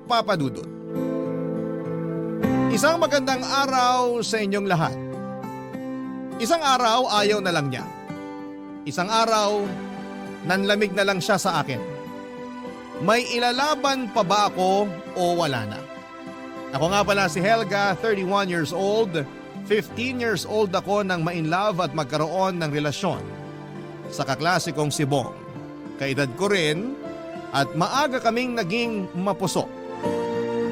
Papa Dudut. Isang magandang araw sa inyong lahat. Isang araw ayaw na lang niya. Isang araw nanlamig na lang siya sa akin. May ilalaban pa ba ako o wala na? Ako nga pala si Helga, 31 years old. 15 years old ako nang ma-inlove at magkaroon ng relasyon sa kaklase kong si Bong. Kaedad ko rin at maaga kaming naging mapuso.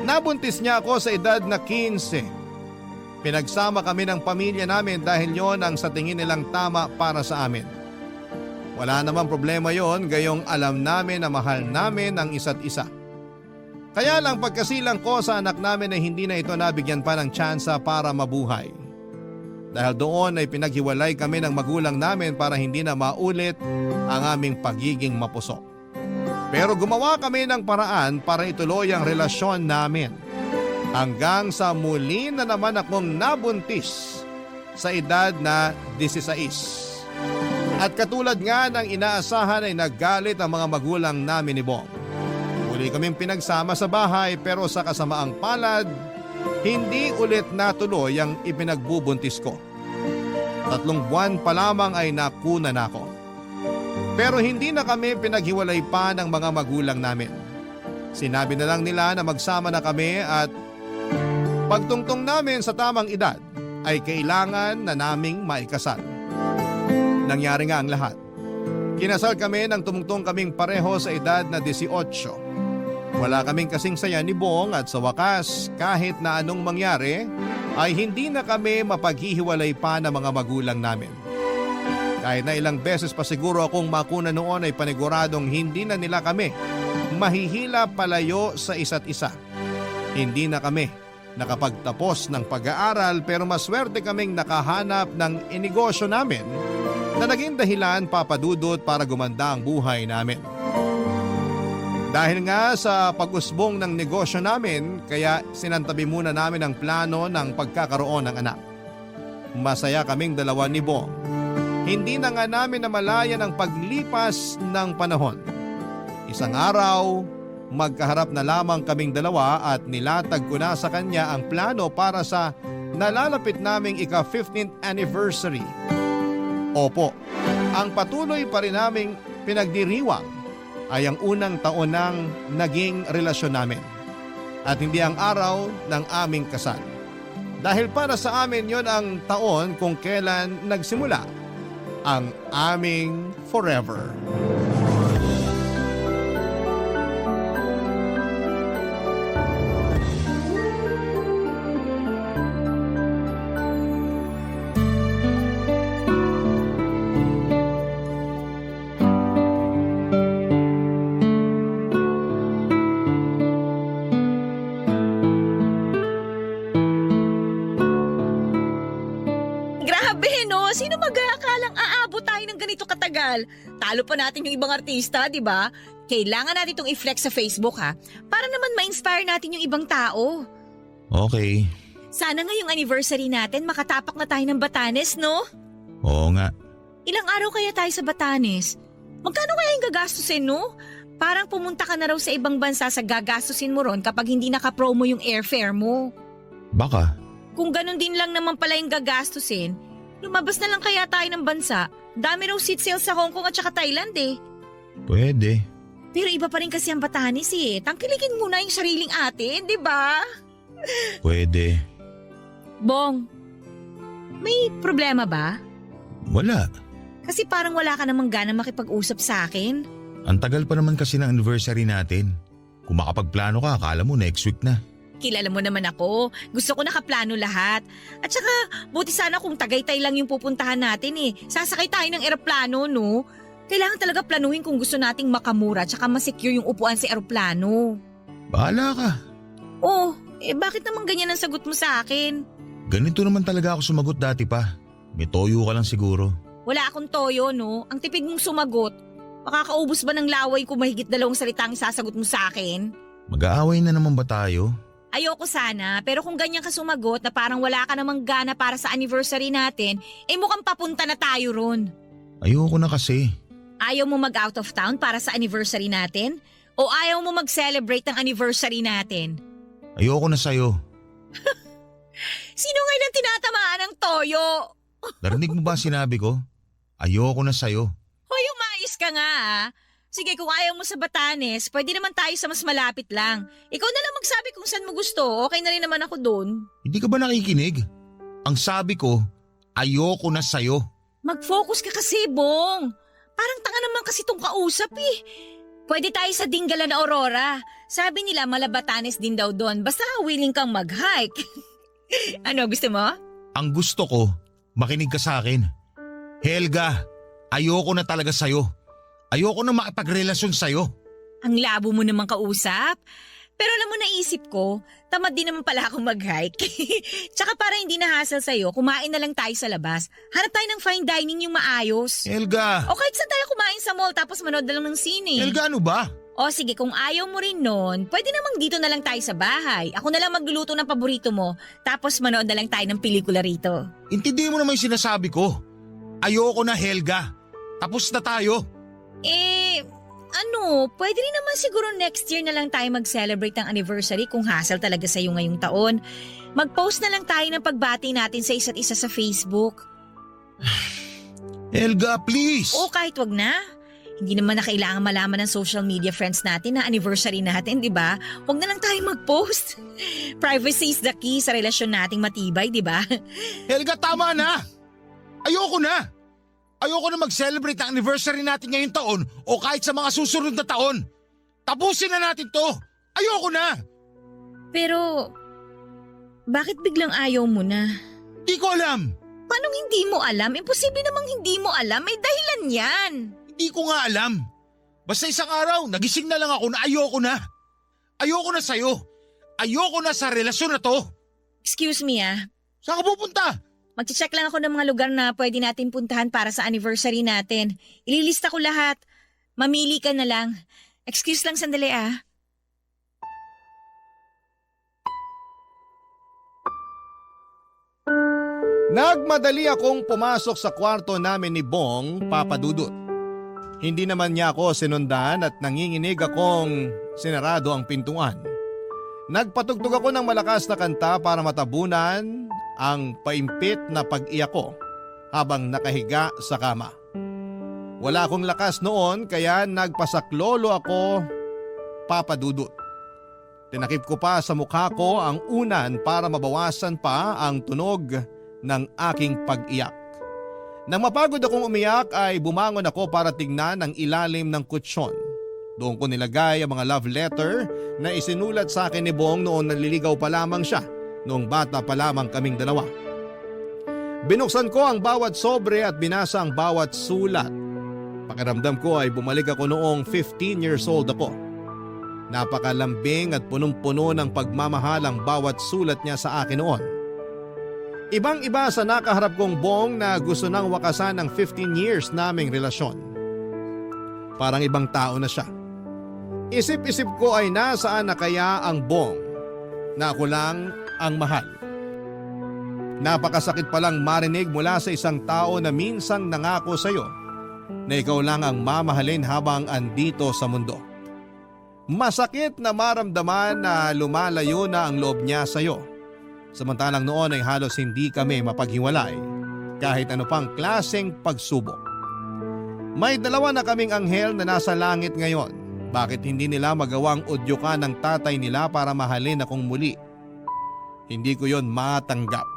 Nabuntis niya ako sa edad na 15. Pinagsama kami ng pamilya namin dahil yon ang sa tingin nilang tama para sa amin. Wala namang problema yon, gayong alam namin na mahal namin ang isa't isa. Kaya lang pagkasilang ko sa anak namin ay hindi na ito nabigyan pa ng tsansa para mabuhay. Dahil doon ay pinaghiwalay kami ng magulang namin para hindi na maulit ang aming pagiging mapuso. Pero gumawa kami ng paraan para ituloy ang relasyon namin. Hanggang sa muli na naman akong nabuntis sa edad na 16. At katulad nga ng inaasahan ay naggalit ang mga magulang namin ni Bong. Muli kaming pinagsama sa bahay pero sa kasamaang palad, hindi ulit natuloy ang ipinagbubuntis ko. 3 buwan pa lamang ay nakuna na ako. Pero hindi na kami pinaghiwalay pa ng mga magulang namin. Sinabi na lang nila na magsama na kami at pagtungtong namin sa tamang edad ay kailangan na naming maikasal. Nangyari nga ang lahat. Kinasal kami nang tumungtong kaming pareho sa edad na 18. Wala kaming kasing saya ni Bong at sa wakas kahit na anong mangyari ay hindi na kami mapaghihiwalay pa ng mga magulang namin. Kahit na ilang beses pa siguro akong makuna noon ay paniguradong hindi na nila kami mahihila palayo sa isa't isa. Hindi na kami nakapagtapos ng pag-aaral pero maswerte kaming nakahanap ng inegosyo namin na naging dahilan, Papa Dudut, para gumanda ang buhay namin. Dahil nga sa pag-usbong ng negosyo namin, kaya sinantabi muna namin ang plano ng pagkakaroon ng anak. Masaya kaming dalawa ni Bong. Hindi na nga namin namalayan ang paglipas ng panahon. Isang araw, magkaharap na lamang kaming dalawa at nilatag ko na sa kanya ang plano para sa nalalapit naming ika-15th anniversary. Opo, ang patuloy pa rin naming pinagdiriwang ay ang unang taon ng naging relasyon namin at hindi ang araw ng aming kasal. Dahil para sa amin yon ang taon kung kailan nagsimula ang aming forever. Sino mag-aakalang aabot tayo ng ganito katagal? Talo pa natin yung ibang artista, di ba? Kailangan natin itong i-flex sa Facebook, ha? Para naman ma-inspire natin yung ibang tao. Okay. Sana ngayong anniversary natin makatapak na tayo ng Batanes, no? Oo nga. Ilang araw kaya tayo sa Batanes? Magkano kaya yung gagastusin, no? Parang pumunta ka na raw sa ibang bansa sa gagastusin mo ron kapag hindi nakapromo yung airfare mo. Baka. Kung ganun din lang naman pala yung gagastusin, lumabas na lang kaya tayo ng bansa. Dami raw seat sales sa Hong Kong at saka Thailand eh. Pwede. Pero iba pa rin kasi ang Batanes eh. Tangkilikin muna yung sariling atin, di ba? Pwede. Bong, may problema ba? Wala. Kasi parang wala ka namang gana makipag-usap sa akin. Ang tagal pa naman kasi ng anniversary natin. Kung makapagplano ka, akala mo next week na. Kilala mo naman ako. Gusto ko nakaplano lahat. At saka, buti sana kung Tagaytay lang yung pupuntahan natin eh. Sasakay tayo ng eroplano, no? Kailangan talaga planuhin kung gusto nating makamura at saka masecure yung upuan sa eroplano. Bahala ka. Oh, bakit naman ganyan ang sagot mo sa akin? Ganito naman talaga ako sumagot dati pa. May toyo ka lang siguro. Wala akong toyo, no? Ang tipid mong sumagot. Makakaubos ba ng laway kung mahigit 2 salitang isasagot mo sa akin? Mag-aaway na naman ba tayo? Ayoko sana, pero kung ganyan ka sumagot na parang wala ka namang gana para sa anniversary natin, mukhang papunta na tayo ron. Ayoko na kasi. Ayaw mo mag-out of town para sa anniversary natin? O ayaw mo mag-celebrate ng anniversary natin? Ayoko na sa'yo. Sino ngayon ang tinatamaan ng toyo? Narinig mo ba ang sinabi ko? Ayoko na sa'yo. Hoy, umayos ka nga ah. Sige, kung ayaw mo sa Batanes, pwede naman tayo sa mas malapit lang. Ikaw na lang magsabi kung saan mo gusto. Okay na rin naman ako doon. Hindi ka ba nakikinig? Ang sabi ko, ayoko na sa'yo. Mag-focus ka kasi, Bong. Parang tanga naman kasi tong kausap eh. Pwede tayo sa Dingalan na Aurora. Sabi nila Malabatanes din daw doon. Basta willing kang mag-hike. Ano, gusto mo? Ang gusto ko, makinig ka sa akin. Helga, ayoko na talaga sa'yo. Ayoko na makipagrelasyon sa'yo. Ang labo mo namang kausap. Pero alam mo, naisip ko, tamad din naman pala akong mag-hike. Tsaka para hindi na hassle sa'yo, kumain na lang tayo sa labas. Hanap tayo ng fine dining yung maayos. Helga! O kahit saan tayo kumain sa mall tapos manood na lang ng sine. Helga, ano ba? O sige, kung ayaw mo rin nun, pwede namang dito na lang tayo sa bahay. Ako na lang magluluto ng paborito mo, tapos manood na lang tayo ng pelikula rito. Intindihin mo naman yung sinasabi ko. Ayoko na, Helga. Tapos na tayo. Pwede rin naman siguro next year na lang tayo mag-celebrate ng anniversary kung hassle talaga sa'yo ngayong taon. Mag-post na lang tayo ng pagbati natin sa isa't isa sa Facebook. Helga, please! O kahit wag na. Hindi naman na kailangan malaman ng social media friends natin na anniversary natin, di ba? Huwag na lang tayo mag-post. Privacy is the key sa relasyon nating matibay, di ba? Helga, tama na! Ayoko na! Ayoko na mag-celebrate ang anniversary natin ngayong taon o kahit sa mga susunod na taon. Tapusin na natin to! Ayoko na! Pero, bakit biglang ayaw mo na? Di ko alam! Paano hindi mo alam? Imposible namang hindi mo alam. May dahilan yan. Hindi ko nga alam. Basta isang araw, nagising na lang ako na ayoko na. Ayoko na sa'yo. Ayoko na sa relasyon na to. Excuse me ah. Saan ka pupunta? Magche-check lang ako ng mga lugar na pwede natin puntahan para sa anniversary natin. Ililista ko lahat. Mamili ka na lang. Excuse lang sandali ah. Nagmadali akong pumasok sa kwarto namin ni Bong, Papa Dudut. Hindi naman niya ako sinundan at nanginginig akong sinarado ang pintuan. Nagpatugtog ako ng malakas na kanta para matabunan ang paimpit na pag-iyak ko habang nakahiga sa kama. Wala akong lakas noon kaya nagpasaklolo ako, Papa Dudut. Tinakip ko pa sa mukha ko ang unan para mabawasan pa ang tunog ng aking pag-iyak. Nang mapagod akong umiyak ay bumangon ako para tignan ang ilalim ng kutsyon. Doon ko nilagay ang mga love letter na isinulat sa akin ni Bong noong naliligaw pa lamang siya. Noong bata pa lamang kaming dalawa. Binuksan ko ang bawat sobre at binasa ang bawat sulat. Pakiramdam ko ay bumalik ako noong 15 years old ako. Napakalambing at punong-puno ng pagmamahal ang bawat sulat niya sa akin noon. Ibang-iba sa nakaharap kong Bong na gusto nang wakasan ang 15 years naming relasyon. Parang ibang tao na siya. Isip-isip ko ay nasaan na kaya ang Bong na ako lang ang mahal. Napakasakit palang marinig mula sa isang tao na minsang nangako sa iyo na ikaw lang ang mamahalin habang andito sa mundo. Masakit na maramdaman na lumalayo na ang loob niya sa iyo. Samantalang noon ay halos hindi kami mapaghiwalay kahit ano pang klaseng pagsubok. May dalawa na kaming anghel na nasa langit ngayon. Bakit hindi nila magawang udyukan ng tatay nila para mahalin akong muli? Hindi ko yon matanggap.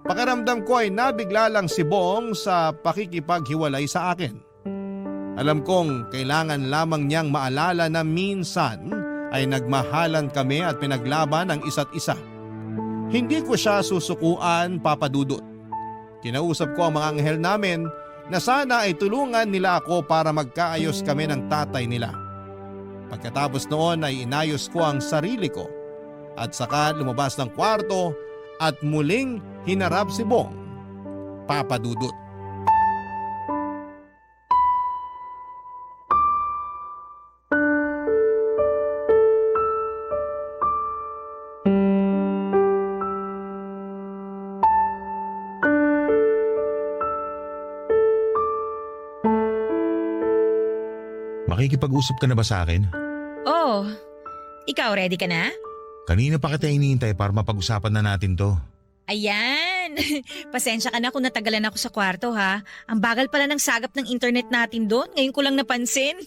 Pakiramdam ko ay nabigla lang si Bong sa pakikipaghiwalay sa akin. Alam kong kailangan lamang niyang maalala na minsan ay nagmahalan kami at pinaglaban ang isa't isa. Hindi ko siya susukuan, Papa Dudut. Kinausap ko ang mga anghel namin na sana ay tulungan nila ako para magkaayos kami ng tatay nila. Pagkatapos noon ay inayos ko ang sarili ko at saka lumabas ng kwarto at muling hinarap si Bong, Papa Dudut. Makikipag-usap ka na ba sa akin? Oh, ikaw ready ka na? Kanina pa kita iniintay para mapag-usapan na natin to. Ayan! Pasensya ka na kung natagalan ako sa kwarto ha. Ang bagal pala ng sagap ng internet natin doon. Ngayon ko lang napansin.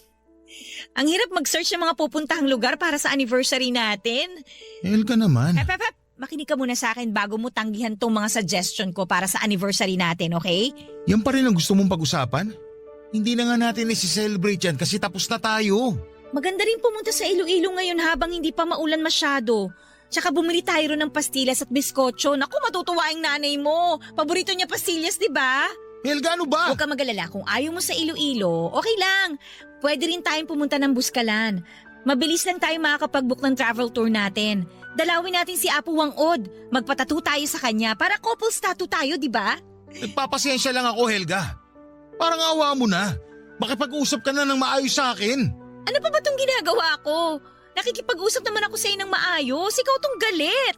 Ang hirap mag-search ng mga pupuntahang lugar para sa anniversary natin. Helga naman. Hep. Makinig ka muna sa akin bago mo tanggihan tong mga suggestion ko para sa anniversary natin, okay? Yan pa rin ang gusto mong pag-usapan? Hindi na nga natin isi-celebrate yan kasi tapos na tayo. Maganda rin pumunta sa Iloilo ngayon habang hindi pa maulan masyado. Tsaka bumili tayo ron ng pastillas at biskotso. Naku, matutuwa ang nanay mo. Paborito niya pastillas, di ba? Helga, ano ba? Huwag ka magalala. Kung ayaw mo sa Iloilo, okay lang. Pwede rin tayong pumunta ng Buskalan. Mabilis lang tayo makakapag-book ng travel tour natin. Dalawin natin si Apo Wangod. Magpatato tayo sa kanya para couples tattoo tayo, di ba? Nagpapasensya lang ako, Helga. Parang awa mo na. Makipag-usap ka na ng maayos sa akin. Ano pa ba itong ginagawa ko? Nakikipag-usap naman ako sa'yo ng maayos. Ikaw tong galit.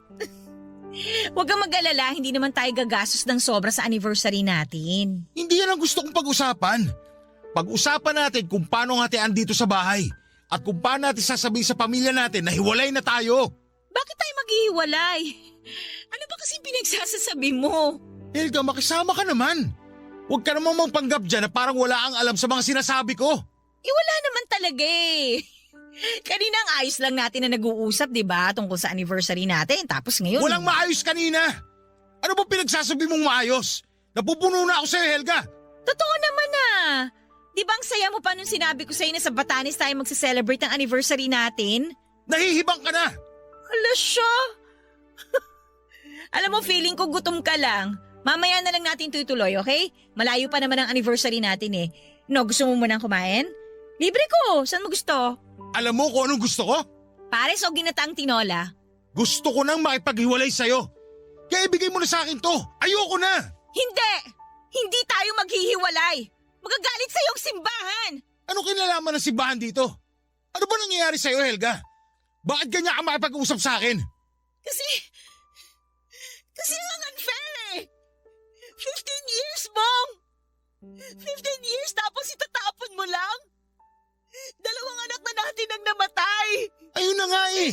Huwag kang mag-alala, hindi naman tayo gagastos ng sobra sa anniversary natin. Hindi yan ang gusto kong pag-usapan. Pag-usapan natin kung paano hatian dito sa bahay at kung paano natin sasabihin sa pamilya natin na hiwalay na tayo. Bakit tayo maghihiwalay? Ano ba kasi pinagsasasabi mo? Helga, makisama ka naman. Huwag ka namang mangpanggap dyan na parang wala kang alam sa mga sinasabi ko. Wala naman talaga eh. Kanina ang ayos lang natin na nag-uusap, di ba? Tungkol sa anniversary natin. Tapos ngayon… Walang maayos kanina. Ano ba pinagsasabi mong maayos? Napupuno na ako sa'yo, Helga. Totoo naman ah. Di ba ang saya mo pa nung sinabi ko sa'yo na sa Batanes tayo magse-celebrate ng anniversary natin? Nahihibang ka na. Hala siya. Alam mo, feeling ko gutom ka lang. Mamaya na lang natin tutuloy, okay? Malayo pa naman ang anniversary natin eh. No, gusto mo munang kumain? Libre ko. Saan mo gusto? Alam mo kung anong gusto ko? Pares o ginataang tinola? Gusto ko nang makipaghiwalay sa'yo. Kaya ibigay mo na sa akin to. Ayoko na. Hindi! Hindi tayo maghihiwalay. Magagalit sa'yo ang simbahan. Ano kinalaman ng simbahan dito? Ano ba nangyayari sa'yo, Helga? Bakit ganyan ka makipag-usap sa akin? Kasi ang unfair eh. 15 years, Bong! 15 years tapos itatapon mo lang? Dalawang anak na natin ang namatay. Ayun na nga eh.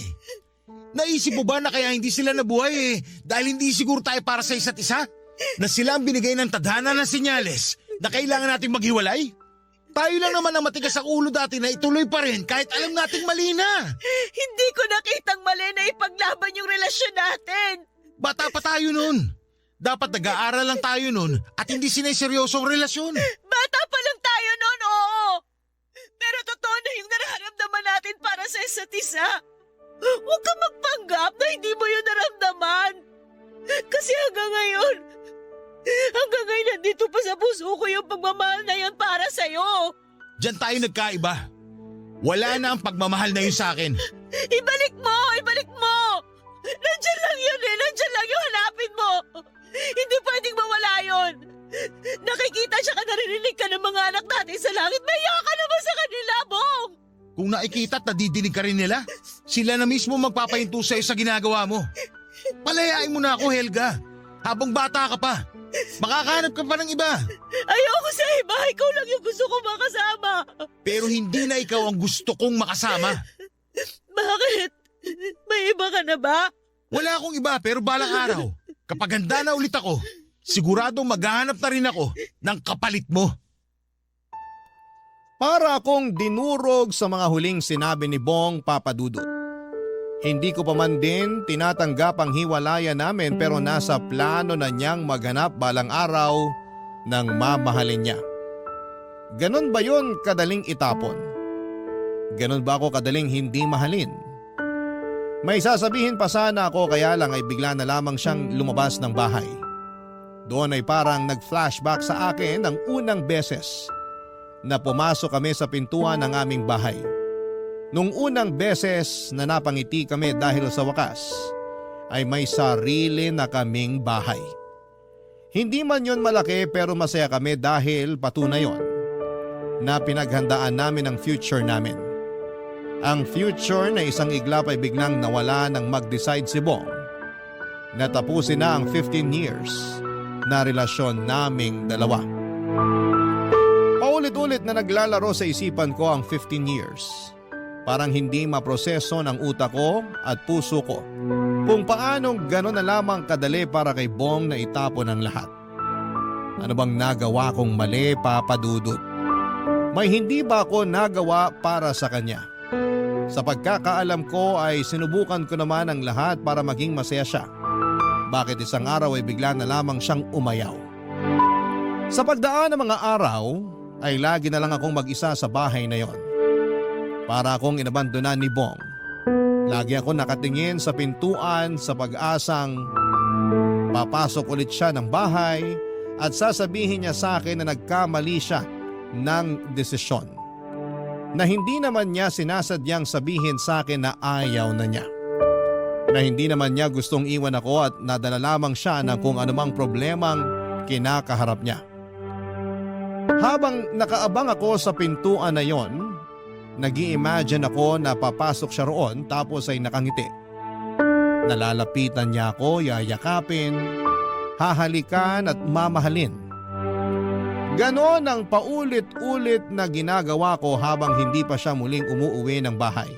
Naisip mo ba na kaya hindi sila nabuhay eh dahil hindi siguro tayo para sa isa't isa? Na sila ang binigay ng tadhana ng senyales na kailangan nating maghiwalay? Tayo lang naman ang matigas ang ulo dati na ituloy pa rin kahit alam nating mali na. Hindi ko nakitang mali na ipaglaban yung relasyon natin. Bata pa tayo nun. Dapat nag-aaral lang tayo nun at hindi sineseryosong relasyon. Bata pa lang tayo noon, oo. Pero totoo na yung nararamdaman natin para sa isa't isa. Huwag kang magpanggap na hindi mo yun naramdaman. Kasi hanggang ngayon nandito pa sa puso ko yung pagmamahal na yun para sa'yo. Diyan tayo nagkaiba. Wala na ang pagmamahal na yun sa akin. Ibalik mo! Nandyan lang yun eh, nandyan lang yung hanapin mo. Hindi pwedeng mawala yun. Nakikita siya ka, naririnig ka ng mga anak natin sa langit. Maya ka naman sa kanila, Bong! Kung nakikita at nadidinig ka rin nila, sila na mismo magpapahinto sa'yo sa ginagawa mo. Palayain mo na ako, Helga. Habang bata ka pa. Makakahanap ka pa ng iba. Ayoko sa iba, ikaw lang yung gusto ko makasama. Pero hindi na ikaw ang gusto kong makasama. Bakit? May iba ka na ba? Wala akong iba pero balang araw, kapag handa na ulit ako, siguradong maghahanap na rin ako ng kapalit mo. Para akong dinurog sa mga huling sinabi ni Bong Papadudut. Hindi ko pa man din tinatanggap ang hiwalayan namin pero nasa plano na niyang maghanap balang araw ng mamahalin niya. Ganon ba yun kadaling itapon? Ganon ba ako kadaling hindi mahalin? May sasabihin pa sana ako kaya lang ay bigla na lamang siyang lumabas ng bahay. Doon ay parang nag-flashback sa akin ang unang beses na pumasok kami sa pintuan ng aming bahay. Nung unang beses na napangiti kami dahil sa wakas ay may sarili na kaming bahay. Hindi man yon malaki pero masaya kami dahil patunay yon na pinaghandaan namin ang future namin. Ang future na isang iglap ay biglang nawala nang mag-decide si Bong na tapusin na ang 15 years na relasyon naming dalawa. Paulit-ulit na naglalaro sa isipan ko ang 15 years. Parang hindi maproseso ng utak ko at puso ko kung paanong gano'n na lamang kadali para kay Bong na itapon ang lahat. Ano bang nagawa kong mali, Papa Dudut? May hindi ba ako nagawa para sa kanya? Sa pagkakaalam ko ay sinubukan ko naman ang lahat para maging masaya siya. Bakit isang araw ay bigla na lamang siyang umayaw? Sa pagdaan ng mga araw ay lagi na lang akong mag-isa sa bahay na yon. Para akong inabandonan ni Bong. Lagi ako nakatingin sa pintuan sa pag-asang papasok ulit siya ng bahay at sasabihin niya sa akin na nagkamali siya ng desisyon. Na hindi naman niya sinasadyang sabihin sa akin na ayaw na niya. Na hindi naman niya gustong iwan ako at nadala lamang siya ng kung anumang problemang kinakaharap niya. Habang nakaabang ako sa pintuan na yon, nag-i-imagine ako na papasok siya roon tapos ay nakangiti. Nalalapitan niya ako, yayakapin, hahalikan at mamahalin. Ganon ang paulit-ulit na ginagawa ko habang hindi pa siya muling umuuwi ng bahay.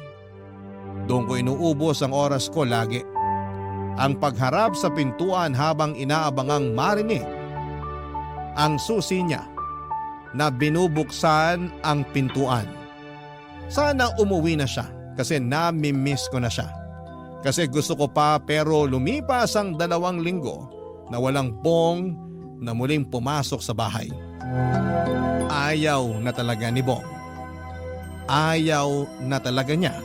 Doon ko inuubos ang oras ko lagi. Ang pagharap sa pintuan habang inaabangang marinig ang susi niya na binubuksan ang pintuan. Sana umuwi na siya kasi nami-miss ko na siya. Kasi gusto ko pa pero lumipas ang 2 linggo na walang Bong na muling pumasok sa bahay. Ayaw na talaga ni Bong. Ayaw na talaga niya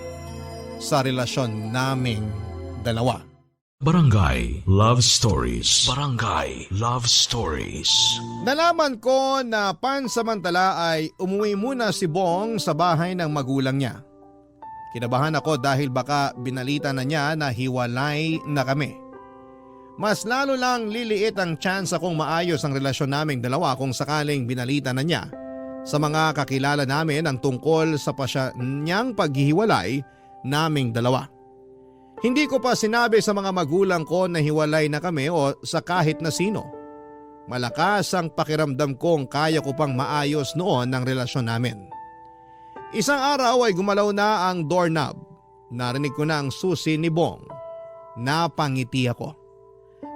sa relasyon naming dalawa. Barangay Love Stories. Barangay Love Stories. Nalaman ko na pansamantala ay umuwi muna si Bong sa bahay ng magulang niya. Kinabahan ako dahil baka binalita na niya na hiwalay na kami. Mas lalo lang liliit ang chance akong maayos ang relasyon naming dalawa kung sakaling binalita na niya sa mga kakilala namin ang tungkol sa pasya niyang paghihiwalay naming dalawa. Hindi ko pa sinabi sa mga magulang ko na hiwalay na kami o sa kahit na sino. Malakas ang pakiramdam kong kaya ko pang maayos noon ang relasyon namin. Isang araw ay gumalaw na ang doorknob. Narinig ko na ang susi ni Bong. Napangiti ako.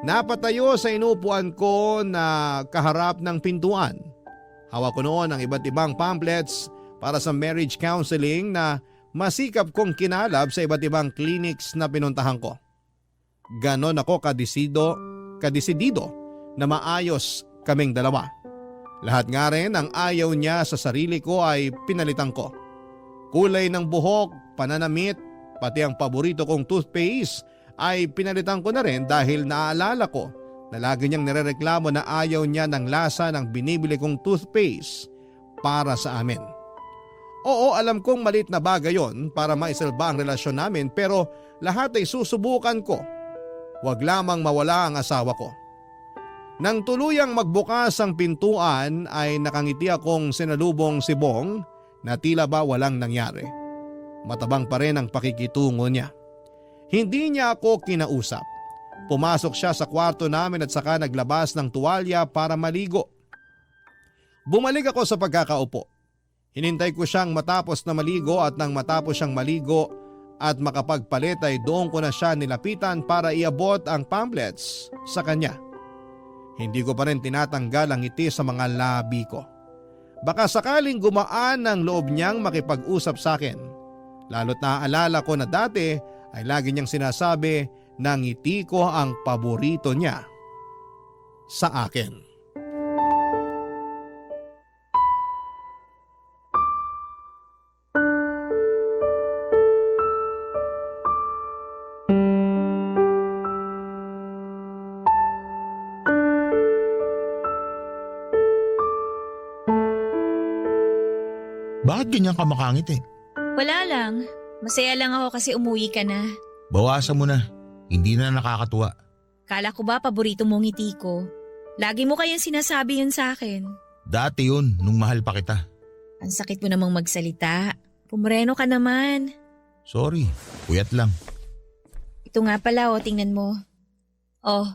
Napatayo sa inupuan ko na kaharap ng pintuan. Hawak ko noon ang iba't ibang pamphlets para sa marriage counseling na masikap kong kinalab sa iba't ibang clinics na pinuntahan ko. Ganon ako kadesidido na maayos kaming dalawa. Lahat nga rin ang ayaw niya sa sarili ko ay pinalitan ko. Kulay ng buhok, pananamit, pati ang paborito kong toothpaste ay pinalitan ko na rin dahil naaalala ko na lagi niyang nirereklamo na ayaw niya ng lasa ng binibili kong toothpaste para sa amin. Oo, alam kong malit na bagay yon para maisalba ang relasyon namin pero lahat ay susubukan ko. Huwag lamang mawala ang asawa ko. Nang tuluyang magbukas ang pintuan ay nakangiti akong sinalubong si Bong na tila ba walang nangyari. Matabang pa rin ang pakikitungo niya. Hindi niya ako kinausap. Pumasok siya sa kwarto namin at saka naglabas ng tuwalya para maligo. Bumalik ako sa pagkakaupo. Hinintay ko siyang matapos na maligo at nang matapos siyang maligo at makapagpalit ay doon ko na siya nilapitan para iabot ang pamphlets sa kanya. Hindi ko pa rin tinatanggal ang ngiti sa mga labi ko. Baka sakaling gumaan ang loob niyang makipag-usap sa akin. Lalo't naaalala ko na dati ay lagi niyang sinasabi na ngiti ko ang paborito niya sa akin. Bakit ganyan ka makangiti? Wala lang. Masaya lang ako kasi umuwi ka na. Bawasan mo na. Hindi na nakakatuwa. Kala ko ba paborito mong ngiti ko? Lagi mo kayang sinasabi yun sa akin. Dati yun, nung mahal pa kita. Ang sakit mo namang magsalita. Pumreno ka naman. Sorry, puyat lang. Ito nga pala, tingnan mo. Oh,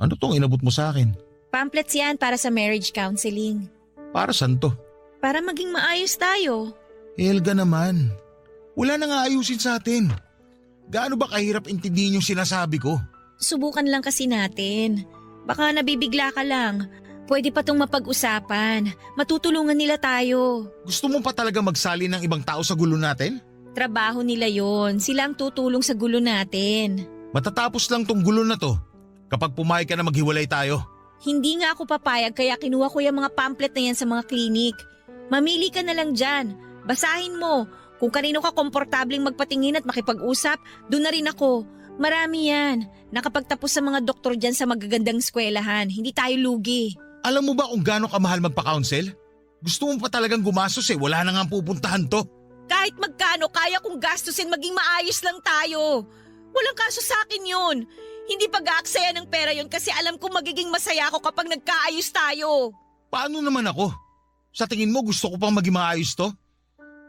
Ano tong inabot mo sa akin? pamphlets yan para sa marriage counseling. Para saan to? Para maging maayos tayo. Helga naman, wala nang aayusin sa atin. Gaano ba kahirap intindihin yung sinasabi ko? Subukan lang kasi natin. Baka nabibigla ka lang. Pwede pa tong mapag-usapan. Matutulungan nila tayo. Gusto mo pa talaga magsali ng ibang tao sa gulo natin? Trabaho nila yon. Sila ang tutulong sa gulo natin. Matatapos lang tong gulo na to kapag pumayag ka na maghiwalay tayo. Hindi nga ako papayag kaya kinuha ko yung mga pamphlet na yan sa mga klinik. Mamili ka na lang dyan. Basahin mo. Kung kanino ka komportabling magpatingin at makipag-usap, doon na rin ako. Marami yan. Nakapagtapos sa mga doktor dyan sa magagandang eskwelahan. Hindi tayo lugi. Alam mo ba kung gaano kamahal magpa-counsel? Gusto mo pa talagang gumastos wala na nga pupuntahan to. Kahit magkano, kaya kong gastusin maging maayos lang tayo. Walang kaso sa akin yun. Hindi pag-aaksaya ng pera yun kasi alam kong magiging masaya ako kapag nagkaayos tayo. Paano naman ako? Sa tingin mo gusto ko pang maging maayos to?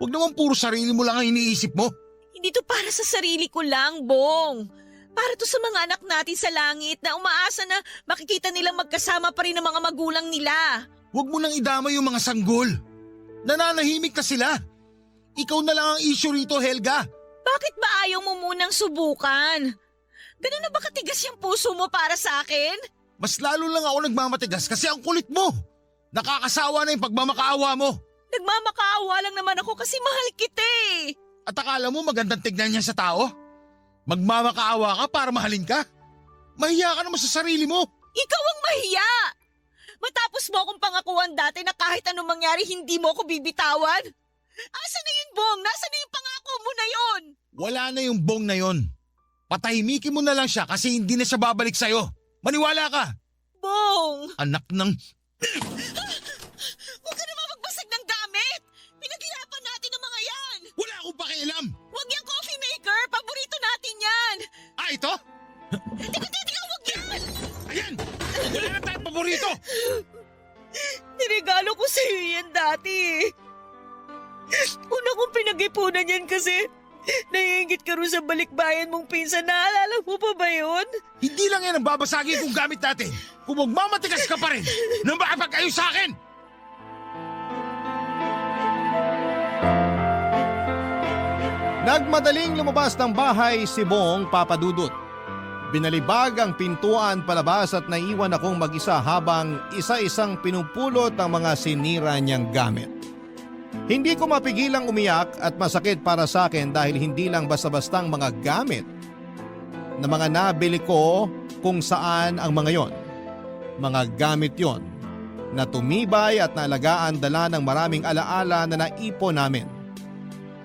Huwag naman puro sarili mo lang ang iniisip mo. Hindi to para sa sarili ko lang, Bong. Para to sa mga anak natin sa langit na umaasa na makikita nilang magkasama pa rin ang mga magulang nila. Huwag mo nang idama yung mga sanggol. Nananahimik na sila. Ikaw na lang ang issue rito, Helga. Bakit ba ayaw mo munang subukan? Ganun na ba katigas yung puso mo para sa akin? Mas lalo lang ako nagmamatigas kasi ang kulit mo. Nakakasawa na yung pagmamakaawa mo. Nagmamakaawa lang naman ako kasi mahal kita eh. At akala mo magandang tignan niya sa tao? Magmamakaawa ka para mahalin ka? Mahiya ka naman sa sarili mo. Ikaw ang mahiya! Matapos mo akong pangakuan dati na kahit anong mangyari hindi mo ako bibitawan? Asa na yun, Bong? Nasaan na yung pangako mo na yun? Wala na yung bong na yon. Patahimikin mo na lang siya kasi hindi na siya babalik sa'yo. Maniwala ka! Bong! Anak ng... Huwag ka naman magbasag ng gamit! Pinaghirapan natin ang mga yan! Wala akong pakialam! Huwag yung coffee maker! Paborito natin yan! Ah, ito? Teka, huwag yan! Ayan! Wala na tayong paborito! Niregalo ko sa'yo yan dati. Una kong pinag-ipunan yan kasi naiingit ka rin sa balikbayan mong pinsan. Naalala mo pa ba yun? Hindi lang yan ang babasagin kong gamit natin. Kung magmamatigas ka pa rin nang makapag-ayos sa akin! Nagmadaling lumabas ng bahay si Bong Papadudut. Binalibag ang pintuan palabas at naiwan akong mag-isa habang isa-isang pinupulot ang mga sinira niyang gamit. Hindi ko mapigilang umiyak at masakit para sa akin dahil hindi lang basta-bastang mga gamit na mga nabili ko kung saan ang mga yon. Mga gamit yon na tumibay at naalagaan dala ng maraming alaala na naipon namin.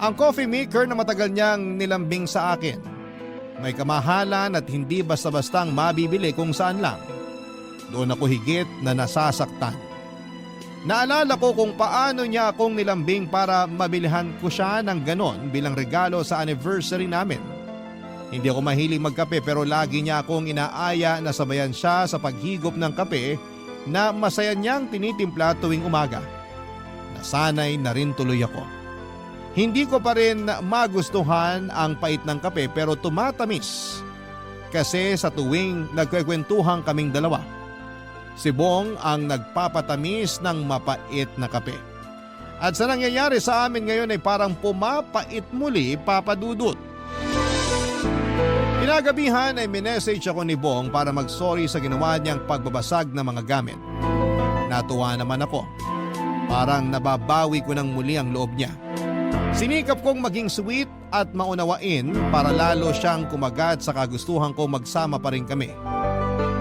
Ang coffee maker na matagal niyang nilambing sa akin. May kamahalan at hindi basta-bastang mabibili kung saan lang. Doon ako higit na nasasaktan. Naalala ko kung paano niya akong nilambing para mabilihan ko siya ng ganon bilang regalo sa anniversary namin. Hindi ako mahilig magkape pero lagi niya akong inaaya na sabayan siya sa paghigop ng kape na masaya niyang tinitimpla tuwing umaga. Nasanay na rin tuloy ako. Hindi ko pa rin magustuhan ang pait ng kape pero tumatamis kasi sa tuwing nagkwekwentuhan kaming dalawa. Si Bong ang nagpapatamis ng mapait na kape. At sa nangyayari sa amin ngayon ay parang pumapait muli, Papadudut. Kinagabihan ay minessage ako ni Bong para mag-sorry sa ginawa niyang pagbabasag ng mga gamit. Natuwa naman ako. Parang nababawi ko ng muli ang loob niya. Sinikap kong maging sweet at maunawain para lalo siyang kumagat sa kagustuhan ko magsama pa rin kami.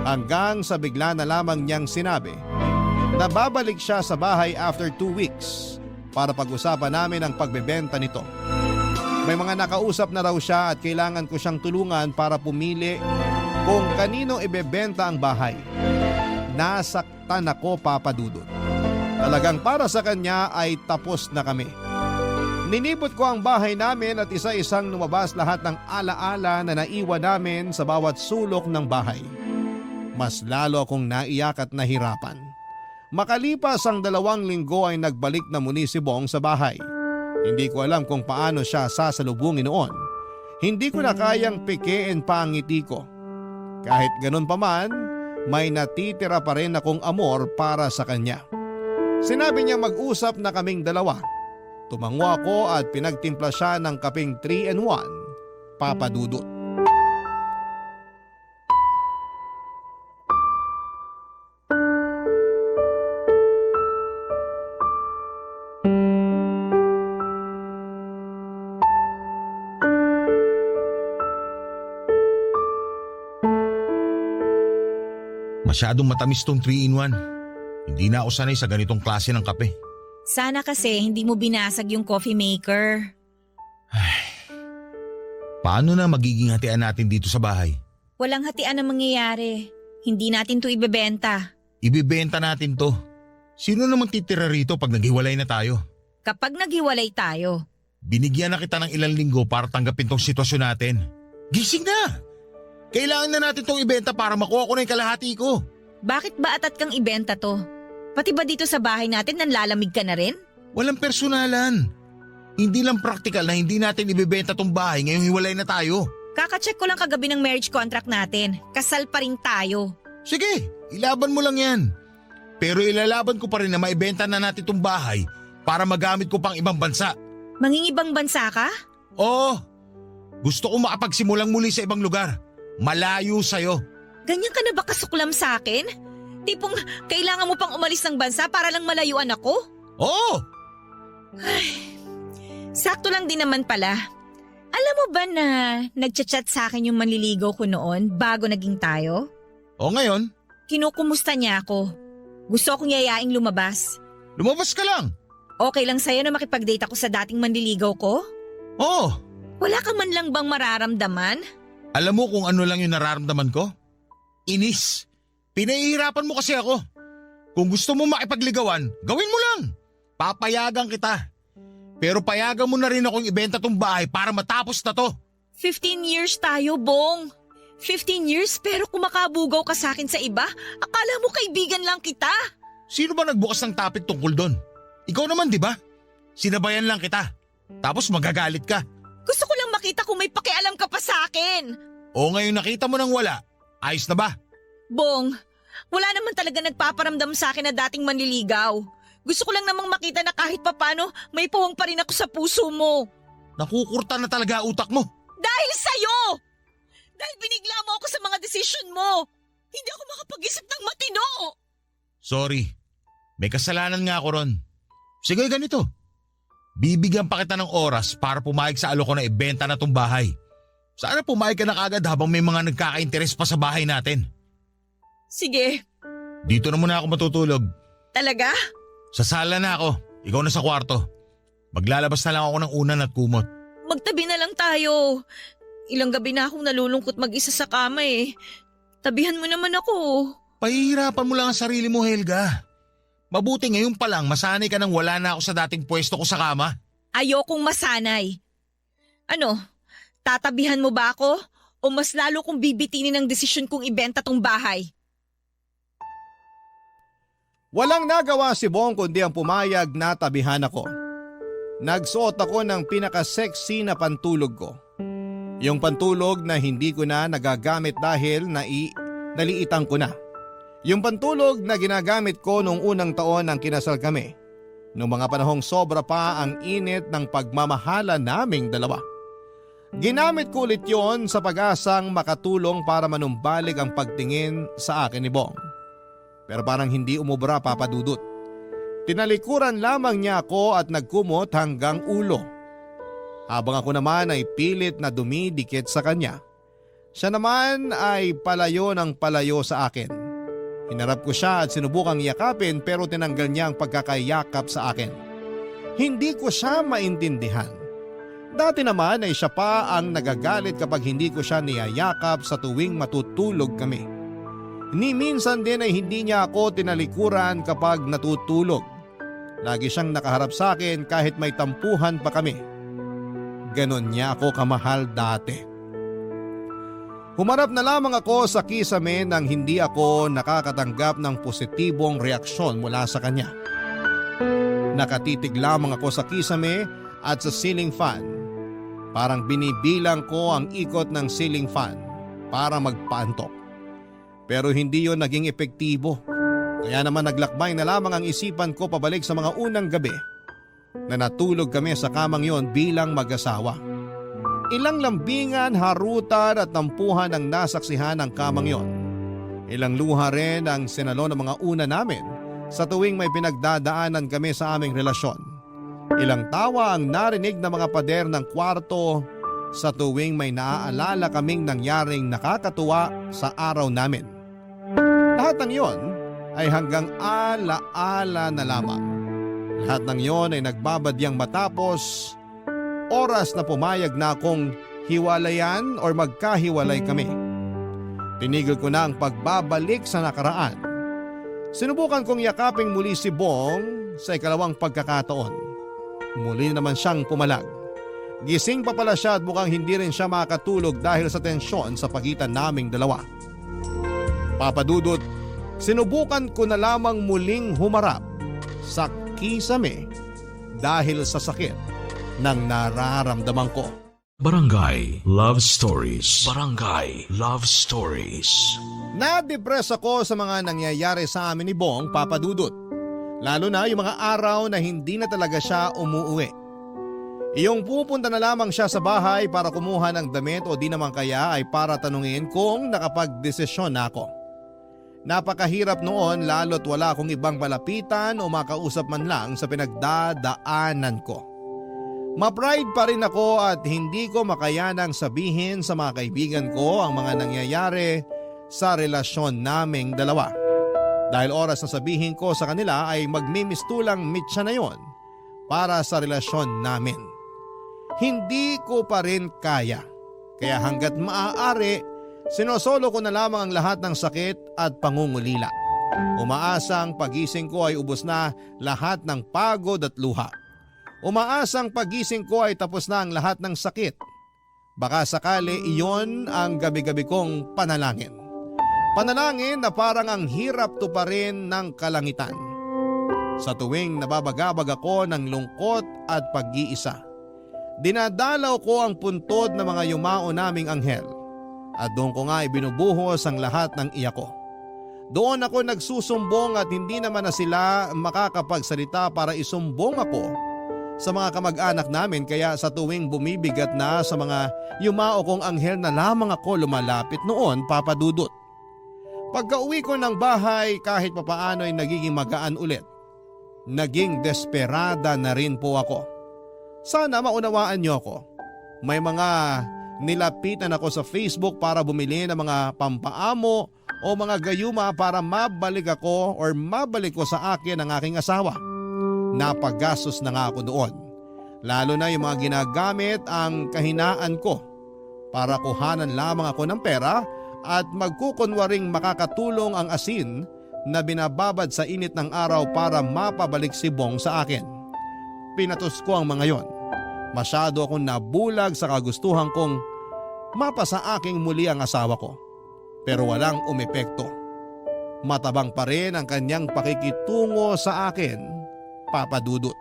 Hanggang sa bigla na lamang niyang sinabi na babalik siya sa bahay after 2 weeks para pag-usapan namin ang pagbebenta nito. May mga nakausap na raw siya at kailangan ko siyang tulungan para pumili kung kanino ibebenta ang bahay. Nasaktan ako, Papadudut. Talagang para sa kanya ay tapos na kami. Ninipot ko ang bahay namin at isa-isang lumabas lahat ng alaala na naiwan namin sa bawat sulok ng bahay. Mas lalo akong naiyak at nahirapan. Makalipas ang 2 linggo ay nagbalik na muli si Bong sa bahay. Hindi ko alam kung paano siya sasalubungin noon. Hindi ko na kayang pikein pa ang ngiti ko. Kahit ganun pa man, may natitira pa rin akong amor para sa kanya. Sinabi niya mag-usap na kaming dalawa. Tumango ako at pinagtimpla siya ng kapeng 3-in-1, Papa Dudut. Masyadong matamis tong 3-in-1. Hindi na ako sanay sa ganitong klase ng kape. Sana kasi hindi mo binasag yung coffee maker. Paano na magiging hatian natin dito sa bahay? Walang hatian na mangyayari. Hindi natin to ibebenta. Ibibenta natin to. Sino namang titira rito pag naghiwalay na tayo? Kapag naghiwalay tayo. Binigyan na kita ng ilang linggo para tanggapin tong sitwasyon natin. Gising na! Kailangan na natin tong ibenta para makuha ko na yung kalahati ko. Bakit ba atat kang ibenta to? Pati ba dito sa bahay natin nanlalamig ka na rin? Walang personalan. Hindi lang praktikal na hindi natin ibibenta tong bahay ngayong hiwalay na tayo. Kaka-check ko lang kagabi ng marriage contract natin. Kasal pa rin tayo. Sige, ilaban mo lang yan. Pero ilalaban ko pa rin na maibenta na natin tong bahay para magamit ko pang ibang bansa. Mangingibang bansa ka? Oo, gusto ko makapagsimulang muli sa ibang lugar. Malayo sa'yo. Ganyan ka na ba kasuklam sa akin? Tipong kailangan mo pang umalis ng bansa para lang malayuan ako? Oo! Sakto lang din naman pala. Alam mo ba na nagchat-chat sa akin yung manliligaw ko noon bago naging tayo? O ngayon, Kinukumusta niya ako. Gusto akong yayaing lumabas. lumabas ka lang. Okay lang sa'yo na makipag-date ako sa dating manliligaw ko? Oo, Wala ka man lang bang mararamdaman? alam mo kung ano lang yung nararamdaman ko? Inis. Pinahihirapan mo kasi ako. Kung gusto mo makipagligawan, gawin mo lang. Papayagan kita. Pero payagan mo na rin akong ibenta tong bahay para matapos na to. 15 years tayo, Bong. 15 years pero kumakabugaw ka sa akin sa iba? Akala mo kaibigan lang kita? Sino ba nagbukas ng topic tungkol doon? Ikaw naman, di ba? Sinabayan lang kita. Tapos magagalit ka. Gusto ko lang makita kung may pakialam ka pa sa akin. O ngayon nakita mo nang wala. Ayos na ba? Bong, wala naman talaga nagpaparamdam sa akin na dating manliligaw. Gusto ko lang namang makita na kahit papano may puwang pa rin ako sa puso mo. Nakukurta na talaga utak mo. Dahil sa'yo! Dahil binigla mo ako sa mga desisyon mo. Hindi ako makapag-isip ng matino. Sorry. May kasalanan nga ako ron. Sige, ganito. Bibigyan pa kita ng oras para pumayag sa alok ko na ibenta na tong bahay. Sana pumayag ka na kagad habang may mga nagkaka-interes pa sa bahay natin. Sige, Dito na muna ako matutulog. talaga? Sa sala na ako. Ikaw na sa kwarto. Maglalabas na lang ako ng unan at kumot. Magtabi na lang tayo. Ilang gabi na akong nalulungkot mag-isa sa kama eh. Tabihan mo naman ako. Pahihirapan mo lang ang sarili mo, Helga. Mabuti ngayon pa lang masanay ka nang wala na ako sa dating pwesto ko sa kama. Ayokong masanay. Ano, tatabihan mo ba ako? O mas lalo kong bibitinin ang desisyon kong ibenta tong bahay? Walang nagawa si Bong kundi ang pumayag na tabihan ako. Nagsuot ako ng pinaka-sexy na pantulog ko. Yung pantulog na hindi ko na nagagamit dahil naliitan ko na. Yung pantulog na ginagamit ko noong unang taon ng kinasal kami. Noong mga panahong sobra pa ang init ng pagmamahala naming dalawa. Ginamit ko ulit yon sa pag-asang makatulong para manumbalik ang pagtingin sa akin ni Bong. Pero parang hindi umubra, Papa Dudut. Tinalikuran lamang niya ako at nagkumot hanggang ulo. Habang ako naman ay pilit na dumidikit sa kanya. Siya naman ay palayo ng palayo sa akin. Hinarap ko siya at sinubukang yakapin pero tinanggal niya ang pagkakayakap sa akin. Hindi ko siya maintindihan. Dati naman ay siya pa ang nagagalit kapag hindi ko siya niyayakap sa tuwing matutulog kami. Ni minsan din ay hindi niya ako tinalikuran kapag natutulog. Lagi siyang nakaharap sa akin kahit may tampuhan pa kami. Ganon niya ako kamahal dati. Humarap na lamang ako sa kisame nang hindi ako nakakatanggap ng positibong reaksyon mula sa kanya. Nakatitig lamang ako sa kisame at sa ceiling fan. Parang binibilang ko ang ikot ng ceiling fan para magpaantok. Pero hindi yon naging epektibo. Kaya naman naglakbay na lamang ang isipan ko pabalik sa mga unang gabi. na natulog kami sa kamang yon bilang mag-asawa. Ilang lambingan, harutan at tampuhan ang nasaksihan ng kamang yon. Ilang luha rin ang sinalo ng mga una namin sa tuwing may pinagdadaanan kami sa aming relasyon. Ilang tawa ang narinig ng mga pader ng kwarto sa tuwing may naaalala kaming nangyaring nakakatuwa sa araw namin. Lahat ng yon ay hanggang ala-ala na lamang. Lahat ng yon ay nagbabadyang matapos oras na pumayag na akong hiwalayan or magkahiwalay kami. Tinigil ko na ang pagbabalik sa nakaraan. Sinubukan kong yakaping muli si Bong sa ikalawang pagkakataon. Muli naman siyang pumalag. Gising pa pala siya at mukhang hindi rin siya makatulog dahil sa tensyon sa pagitan naming dalawa. Papa Dudut, sinubukan ko na lamang muling humarap sa kisame dahil sa sakit ng nararamdaman ko. Barangay Love Stories. Barangay Love Stories. Na-depress ako sa mga nangyayari sa amin ni Bong, Papa Dudut. Lalo na yung mga araw na hindi na talaga siya umuuwi. Iyong pupunta na lamang siya sa bahay para kumuha ng damit o di naman kaya ay para tanungin kung nakapagdesisyon na ako. Napakahirap noon lalo't wala akong ibang malapitan o makausap man lang sa pinagdadaanan ko. Ma-pride pa rin ako at hindi ko makayanang sabihin sa mga kaibigan ko ang mga nangyayari sa relasyon naming dalawa. Dahil oras na sabihin ko sa kanila ay magmimistulang mitya na yon para sa relasyon namin. Hindi ko pa rin kaya. Kaya hanggat maaari, sinosolo ko na lamang ang lahat ng sakit at pangungulila. Umaasang pagising ko ay ubos na lahat ng pagod at luha. Umaasang pagising ko ay tapos na ang lahat ng sakit. Baka sakali iyon ang gabi-gabi kong panalangin. Panalangin na parang ang hirap tuparin ng kalangitan. Sa tuwing nababagabag ako ng lungkot at pag-iisa, dinadalaw ko ang puntod ng mga yumao naming anghel at doon ko nga ibinubuhos ang lahat ng iyak ko. Doon ako nagsusumbong at hindi naman na sila makakapagsalita para isumbong ako sa mga kamag-anak namin, kaya sa tuwing bumibigat na sa mga yumao kong anghel na lamang ako lumalapit noon, Papa Dudut. Pagka-uwi ko ng bahay kahit papaano ay nagiging magaan ulit. Naging desperada na rin po ako. Sana maunawaan niyo ako. May mga nilapitan ako sa Facebook para bumili ng mga pampaamo o mga gayuma para mabalik ako or mabalik ko sa akin ang aking asawa. Napagastos na nga ako doon. Lalo na yung mga ginagamit ang kahinaan ko para kuhanan lamang ako ng pera at magkukunwaring makakatulong ang asin na binababad sa init ng araw para mapabalik si Bong sa akin. Pinatos ko ang mga yon. Masyado akong nabulag sa kagustuhan kong mapasa aking muli ang asawa ko. Pero walang umepekto. Matabang pa rin ang kanyang pakikitungo sa akin, Papa Dudut.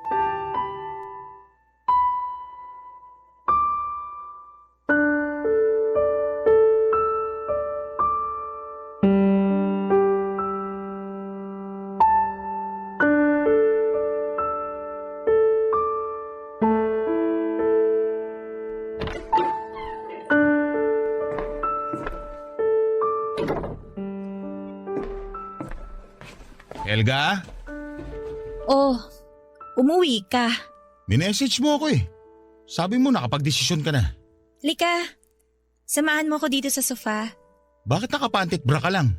Helga? Oh, umuwi ka. Minessage mo ako eh. Sabi mo nakapag-desisyon ka na. Lika, samahan mo ako dito sa sofa. Bakit nakapantit bra ka lang?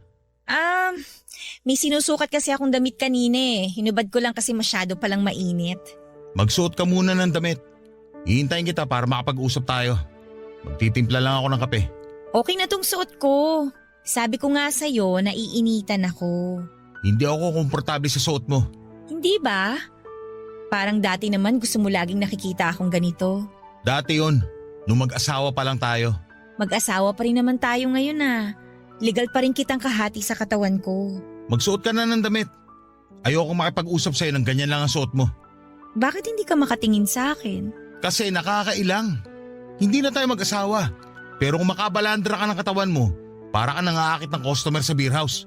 May sinusukat kasi akong damit kanina eh. Hinubad ko lang kasi masyado palang mainit. Magsuot ka muna ng damit. Hihintayin kita para makapag-usap tayo. Magtitimpla lang ako ng kape. Okay na tong suot ko. Sabi ko nga sa'yo, naiinitan ako. Hindi ako komportable sa suot mo. Hindi ba? Parang dati naman gusto mo laging nakikita akong ganito. Dati yon, nung mag-asawa pa lang tayo. Mag-asawa pa rin naman tayo ngayon ah. Legal pa rin kitang kahati sa katawan ko. Magsuot ka na ng damit. Ayoko makipag-usap sa'yo ng ganyan lang ang suot mo. Bakit hindi ka makatingin sa akin? Kasi nakakailang. Hindi na tayo mag-asawa. Pero kung makabalandra ka ng katawan mo, para ka nangaakit ng customer sa beer house.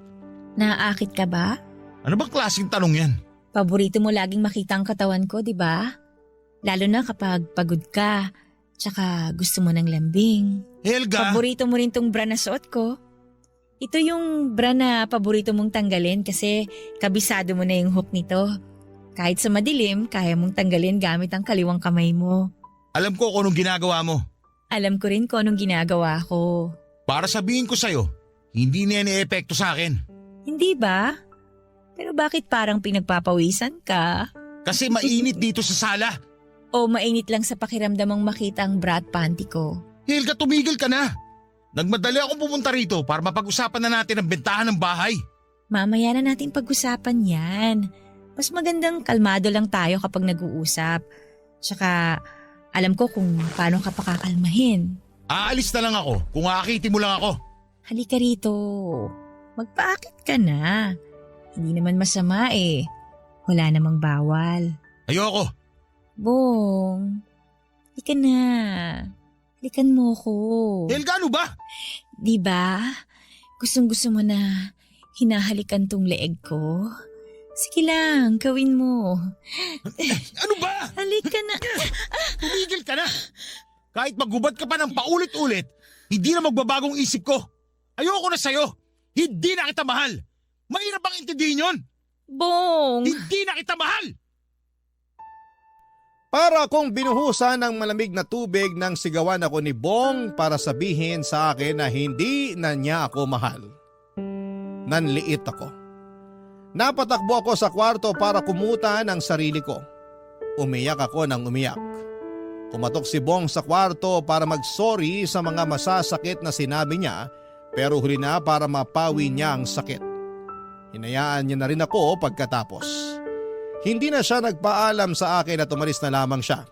Naaakit ka ba? Ano bang klaseng tanong yan? Paborito mo laging makita ang katawan ko, di ba? Lalo na kapag pagod ka, tsaka gusto mo ng lambing. Helga! Paborito mo rin tong bra na suot ko. Ito yung bra na paborito mong tanggalin kasi kabisado mo na yung hook nito. Kahit sa madilim, kaya mong tanggalin gamit ang kaliwang kamay mo. Alam ko kung anong ginagawa mo. Alam ko rin kung anong ginagawa ko. Para sabihin ko sa'yo, hindi na yan epekto sa akin. Hindi ba? Pero bakit parang pinagpapawisan ka? Kasi mainit dito sa sala. O mainit lang sa pakiramdam mong makita ang bra at panty ko? Helga, tumigil ka na. Nagmadali akong pumunta rito para mapag-usapan na natin ang bentahan ng bahay. Mamaya na natin pag-usapan yan. Mas magandang kalmado lang tayo kapag nag-uusap. Tsaka alam ko kung paano ka pakakalmahin. Aalis na lang ako kung aakitin mo lang ako. Halika rito. Magpaakit ka na. Hindi naman masama eh. Wala namang bawal. Ayoko. Bong, halika na. Halikan mo ko. Helga, ano ba? Diba? Gustong-gusto mo na hinahalikan tong leeg ko? Sige lang, gawin mo. Ano ba? Halika na. Tumigil ka na. Kahit magubad ka pa ng paulit-ulit, hindi na magbabagong isip ko. Ayoko na sa'yo. Hindi na kita mahal. Mahirap bang intindihin yun? Bong! Hindi na kita mahal. Para akong binuhusan ng malamig na tubig nang sigawan ako ni Bong para sabihin sa akin na hindi na niya ako mahal. Nanliit ako. Napatakbo ako sa kwarto para kumutan ang sarili ko. Umiyak ako ng umiyak. Kumatok si Bong sa kwarto para mag-sorry sa mga masasakit na sinabi niya pero huli na para mapawi niya ang sakit. Hinayaan niya na rin ako pagkatapos. Hindi na siya nagpaalam sa akin at umalis na lamang siya.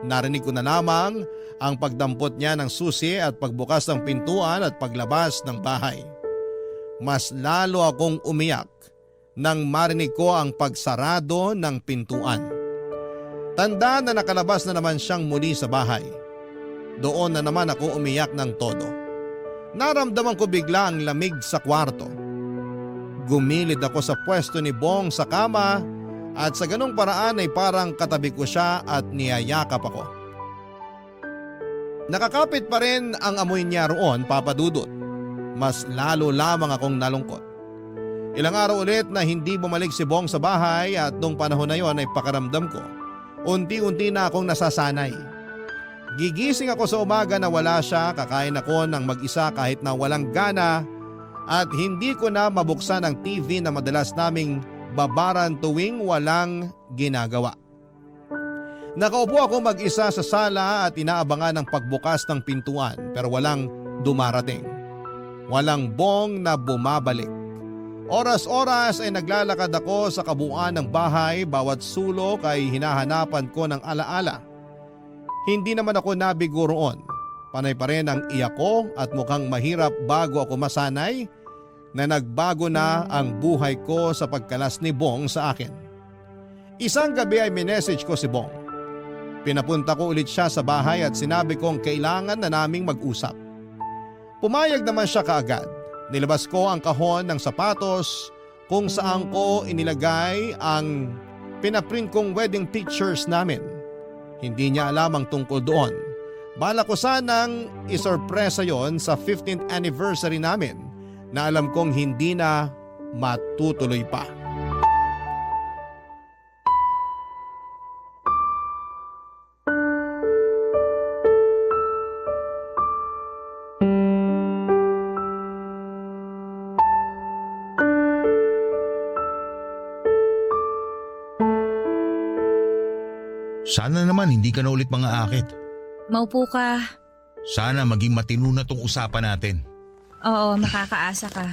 Narinig ko na lamang ang pagdampot niya ng susi at pagbukas ng pintuan at paglabas ng bahay. Mas lalo akong umiyak nang marinig ko ang pagsarado ng pintuan. Tanda na nakalabas na naman siyang muli sa bahay. Doon na naman ako umiyak ng todo. Naramdaman ko bigla ang lamig sa kwarto. Gumilid ako sa pwesto ni Bong sa kama at sa ganong paraan ay parang katabi ko siya at niyayakap ako. Nakakapit pa rin ang amoy niya roon, Papa Dudut. Mas lalo lamang akong nalungkot. Ilang araw ulit na hindi bumalik si Bong sa bahay at nung panahon na yon ay pakaramdam ko. Unti-unti na akong nasasanay. Gigising ako sa umaga na wala siya, kakain ako ng mag-isa kahit na walang gana at hindi ko na mabuksan ang TV na madalas naming babaran tuwing walang ginagawa. Nakaupo ako mag-isa sa sala at inaabangan ang pagbukas ng pintuan pero walang dumarating. Walang Bong na bumabalik. Oras-oras ay naglalakad ako sa kabuuan ng bahay, bawat sulok ay hinahanapan ko ng alaala. Hindi naman ako nabigo roon. Panay pa rin ang iyak ko at mukhang mahirap bago ako masanay na nagbago na ang buhay ko sa pagkalas ni Bong sa akin. Isang gabi ay minessage ko si Bong. Pinapunta ko ulit siya sa bahay at sinabi kong kailangan na naming mag-usap. Pumayag naman siya kaagad. Nilabas ko ang kahon ng sapatos kung saan ko inilagay ang pinaprint kong wedding pictures namin. Hindi niya alam ang tungkol doon. Bala ko sanang isorpresa yon sa 15th anniversary namin na alam kong hindi na matutuloy pa. Sana naman hindi ka na ulit mga akit. Maupo ka. Sana maging matino na tong usapan natin. Oo, makakaasa ka.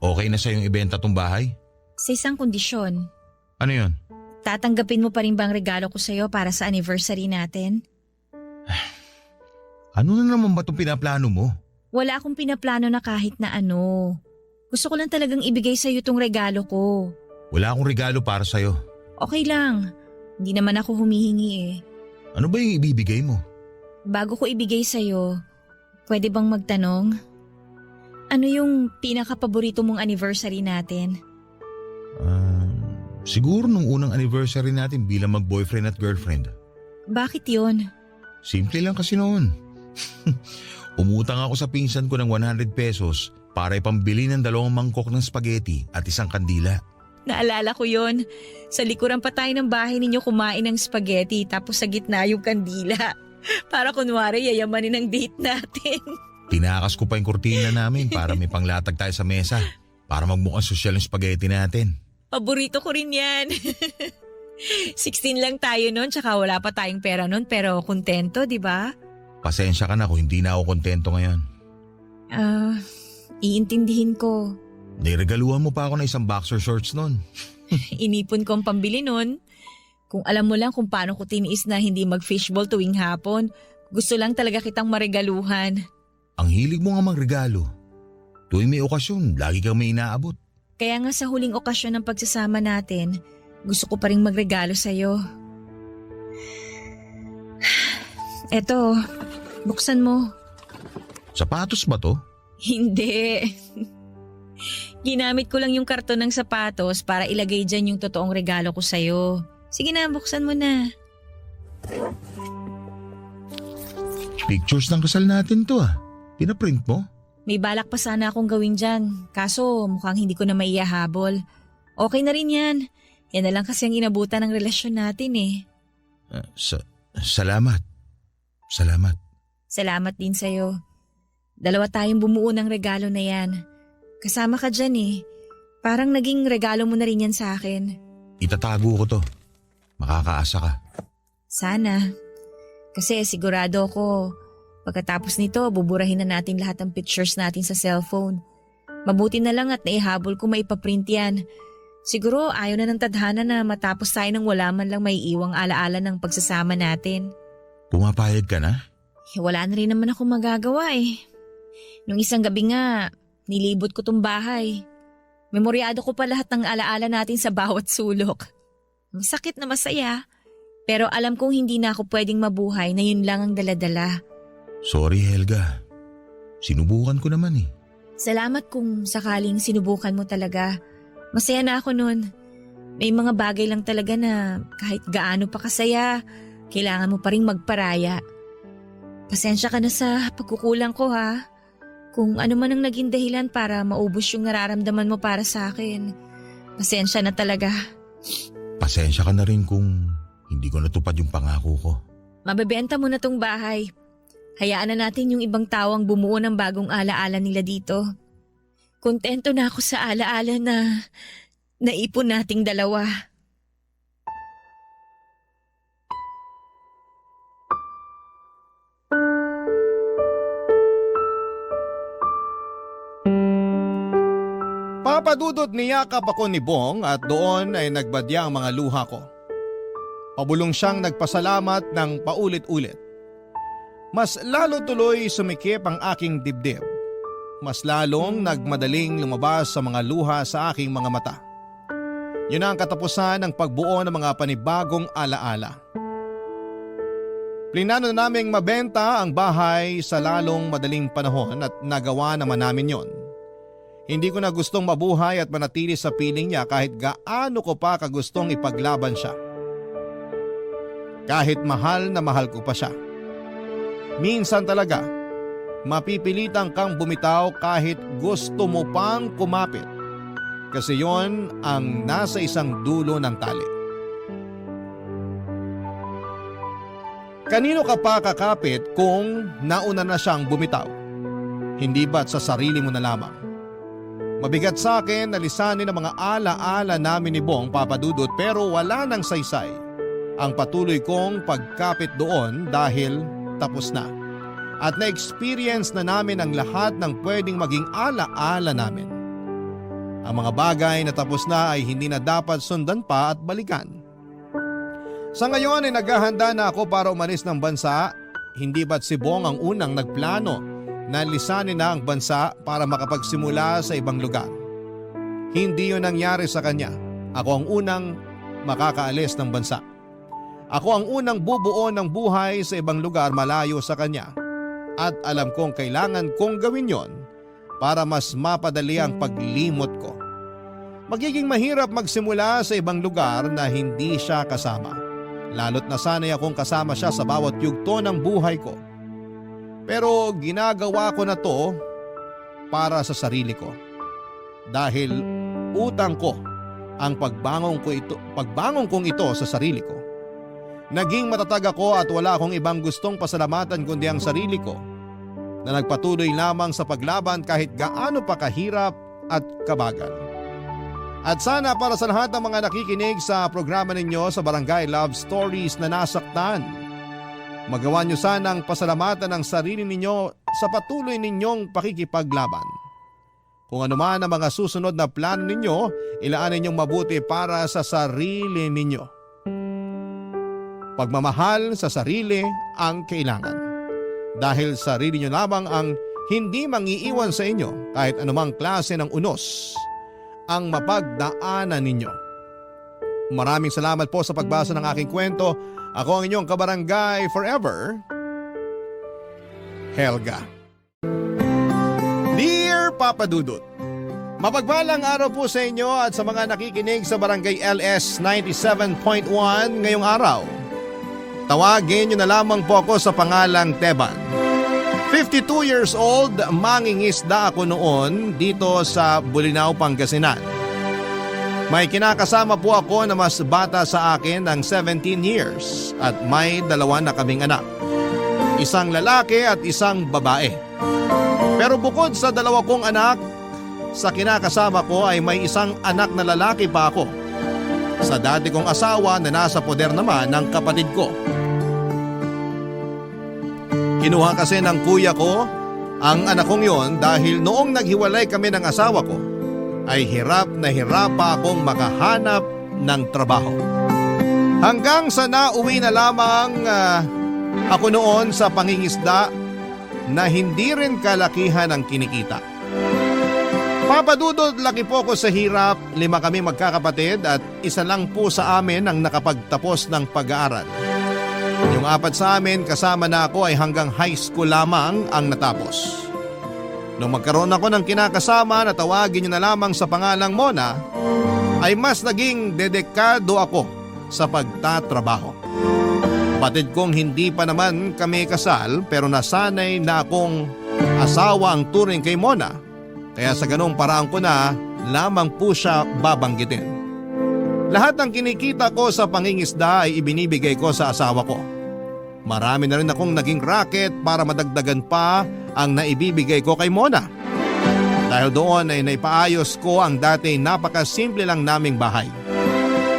Okay na sa'yong ibenta tong bahay? Sa isang kondisyon. Ano yon? Tatanggapin mo pa rin bang regalo ko sa'yo para sa anniversary natin? Ano na naman ba itong pinaplano mo? Wala akong pinaplano na kahit na ano. Gusto ko lang talagang ibigay sa'yo tong regalo ko. Wala akong regalo para sa'yo. Okay lang. Hindi naman ako humihingi eh. Ano ba yung ibibigay mo? Bago ko ibigay sa'yo, pwede bang magtanong? Ano yung pinaka-paborito mong anniversary natin? Siguro nung unang anniversary natin bilang mag-boyfriend at girlfriend. Bakit yun? Simple lang kasi noon. Umutang ako sa pinsan ko ng 100 pesos para ipambili ng 2 mangkok ng spaghetti at isang kandila. Naalala ko yon. Sa likuran pa tayo ng bahay ninyo kumain ng spaghetti tapos sa gitna yung kandila. Para kunwari yayamanin ang date natin. Tinakas ko pa yung kurtina namin para may panglatag tayo sa mesa para magmukhang sosyal yung spaghetti natin. Paborito ko rin yan. 16 lang tayo noon tsaka wala pa tayong pera noon pero kontento, di ba? Pasensya ka na kung hindi na ako kontento ngayon. Iintindihin ko. Niregaluhan mo pa ako ng isang boxer shorts noon. Inipon ko ang pambili noon. Kung alam mo lang kung paano ko tiniis na hindi mag-fishball tuwing hapon, gusto lang talaga kitang maregaluhan. Ang hilig mo nga magregalo. Tuwing may okasyon, lagi kang may inaabot. Kaya nga sa huling okasyon ng pagsasama natin, gusto ko pa rin magregalo sa'yo. Eto, buksan mo. Sapatos ba to? Hindi. Ginamit ko lang yung karton ng sapatos para ilagay dyan yung totoong regalo ko sa'yo. Sige na, buksan mo na. Pictures ng kasal natin to ah. Pinaprint mo? May balak pa sana akong gawin dyan. Kaso mukhang hindi ko na maiyahabol. Okay na rin yan. Yan na lang kasi ang inabutan ng relasyon natin eh. Salamat. Salamat. Salamat din sa'yo. 2 tayong bumuo ng regalo na yan. Kasama ka dyan eh. Parang naging regalo mo na rin yan sa akin. Itatago ko to. Makakaasa ka. Sana. Kasi sigurado ako, pagkatapos nito, buburahin na natin lahat ng pictures natin sa cellphone. Mabuti na lang at naihabol ko maipaprint yan. Siguro ayaw na ng tadhana na matapos tayo nang wala man lang may iwang alaala ng pagsasama natin. Pumapayag ka na? Wala na rin naman ako magagawa eh. Nung isang gabi nga, nilibot ko tong bahay. Memoryado ko pa lahat ng alaala natin sa bawat sulok. Masakit na masaya. Pero alam kong hindi na ako pwedeng mabuhay na yun lang ang daladala. Sorry Helga. Sinubukan ko naman eh. Salamat kung sakaling sinubukan mo talaga. Masaya na ako nun. May mga bagay lang talaga na kahit gaano pa kasaya, kailangan mo pa rin magparaya. Pasensya ka na sa pagkukulang ko ha. Kung ano man ang naging dahilan para maubos yung nararamdaman mo para sa akin. Pasensya na talaga. Pasensya ka na rin kung hindi ko natupad yung pangako ko. Mabebenta mo na tong bahay. Hayaan na natin yung ibang tao ang bumuo ng bagong alaala nila dito. Kontento na ako sa alaala na naipon nating 2. Papadudot niyakap ako ni Bong at doon ay nagbadya ang mga luha ko. Pabulong siyang nagpasalamat ng paulit-ulit. Mas lalo tuloy sumikip ang aking dibdib. Mas lalong nagmadaling lumabas sa mga luha sa aking mga mata. Yun ang katapusan ng pagbuo ng mga panibagong alaala. Plinano naming mabenta ang bahay sa lalong madaling panahon at nagawa naman namin yon. Hindi ko na gustong mabuhay at manatili sa piling niya kahit gaano ko pa kagustong ipaglaban siya. Kahit mahal na mahal ko pa siya. Minsan talaga, mapipilitan kang bumitaw kahit gusto mo pang kumapit. Kasi yon ang nasa isang dulo ng tali. Kanino ka pa kakapit kung nauna na siyang bumitaw? Hindi ba't sa sarili mo na lamang? Mabigat sa akin na lisanin ang mga ala-ala namin ni Bong Papadudot pero wala nang saysay ang patuloy kong pagkapit doon dahil tapos na. At na-experience na namin ang lahat ng pwedeng maging ala-ala namin. Ang mga bagay na tapos na ay hindi na dapat sundan pa at balikan. Sa ngayon ay naghahanda na ako para umalis ng bansa. Hindi ba't si Bong ang unang nagplano na lisanin na ang bansa para makapagsimula sa ibang lugar? Hindi yun nangyari sa kanya. Ako ang unang makakaalis ng bansa. Ako ang unang bubuo ng buhay sa ibang lugar malayo sa kanya. At alam kong kailangan kong gawin yon para mas mapadali ang paglimot ko. Magiging mahirap magsimula sa ibang lugar na hindi siya kasama. Lalo't nasanay akong kasama siya sa bawat yugto ng buhay ko. Pero ginagawa ko na to para sa sarili ko. Dahil utang ko ang pagbangon kong ito sa sarili ko. Naging matatag ako at wala akong ibang gustong pasalamatan kundi ang sarili ko na nagpatuloy lamang sa paglaban kahit gaano pa kahirap at kabagal. At sana para sa lahat ng mga nakikinig sa programa ninyo sa Barangay Love Stories na nasaktan, magawa nyo sanang pasalamatan ang sarili ninyo sa patuloy ninyong pakikipaglaban. Kung ano man ang mga susunod na plano ninyo, ilaan ninyong mabuti para sa sarili ninyo. Pagmamahal sa sarili ang kailangan. Dahil sarili nyo lamang ang hindi mangiiwan sa inyo kahit anumang klase ng unos ang mapagdaanan ninyo. Maraming salamat po sa pagbasa ng aking kwento. Ako ang inyong kabarangay forever, Helga. Dear Papa Dudut, mapagpalang araw po sa inyo at sa mga nakikinig sa Barangay LS 97.1 ngayong araw. Tawagin niyo na lamang po ako sa pangalang Teban. 52 years old, mangingisda ako noon dito sa Bolinao, Pangasinan. May kinakasama po ako na mas bata sa akin ng 17 years at may 2 na kaming anak. Isang lalaki at isang babae. Pero bukod sa 2 kong anak, sa kinakasama ko ay may isang anak na lalaki pa ako. Sa dati kong asawa na nasa poder naman ng kapatid ko. Kinuha kasi ng kuya ko ang anak kong yon dahil noong naghiwalay kami ng asawa ko ay hirap pa akong makahanap ng trabaho. Hanggang sa nauwi na lamang ako noon sa pangingisda na hindi rin kalakihan ang kinikita. Papadudod, laki po ko sa hirap, 5 kami magkakapatid at isa lang po sa amin ang nakapagtapos ng pag-aaral. Yung 4 sa amin kasama na ako ay hanggang high school lamang ang natapos. Nung magkaroon ako ng kinakasama na tawagin niyo na lamang sa pangalang Mona, ay mas naging dedikado ako sa pagtatrabaho. Batid kong hindi pa naman kami kasal pero nasanay na akong asawa ang turing kay Mona. Kaya sa ganung paraan ko na lamang po siya babanggitin. Lahat ng kinikita ko sa pangingisda ay ibinibigay ko sa asawa ko. Marami na rin akong naging racket para madagdagan pa ang naibibigay ko kay Mona. Dahil doon ay naipaayos ko ang dati napakasimple lang naming bahay.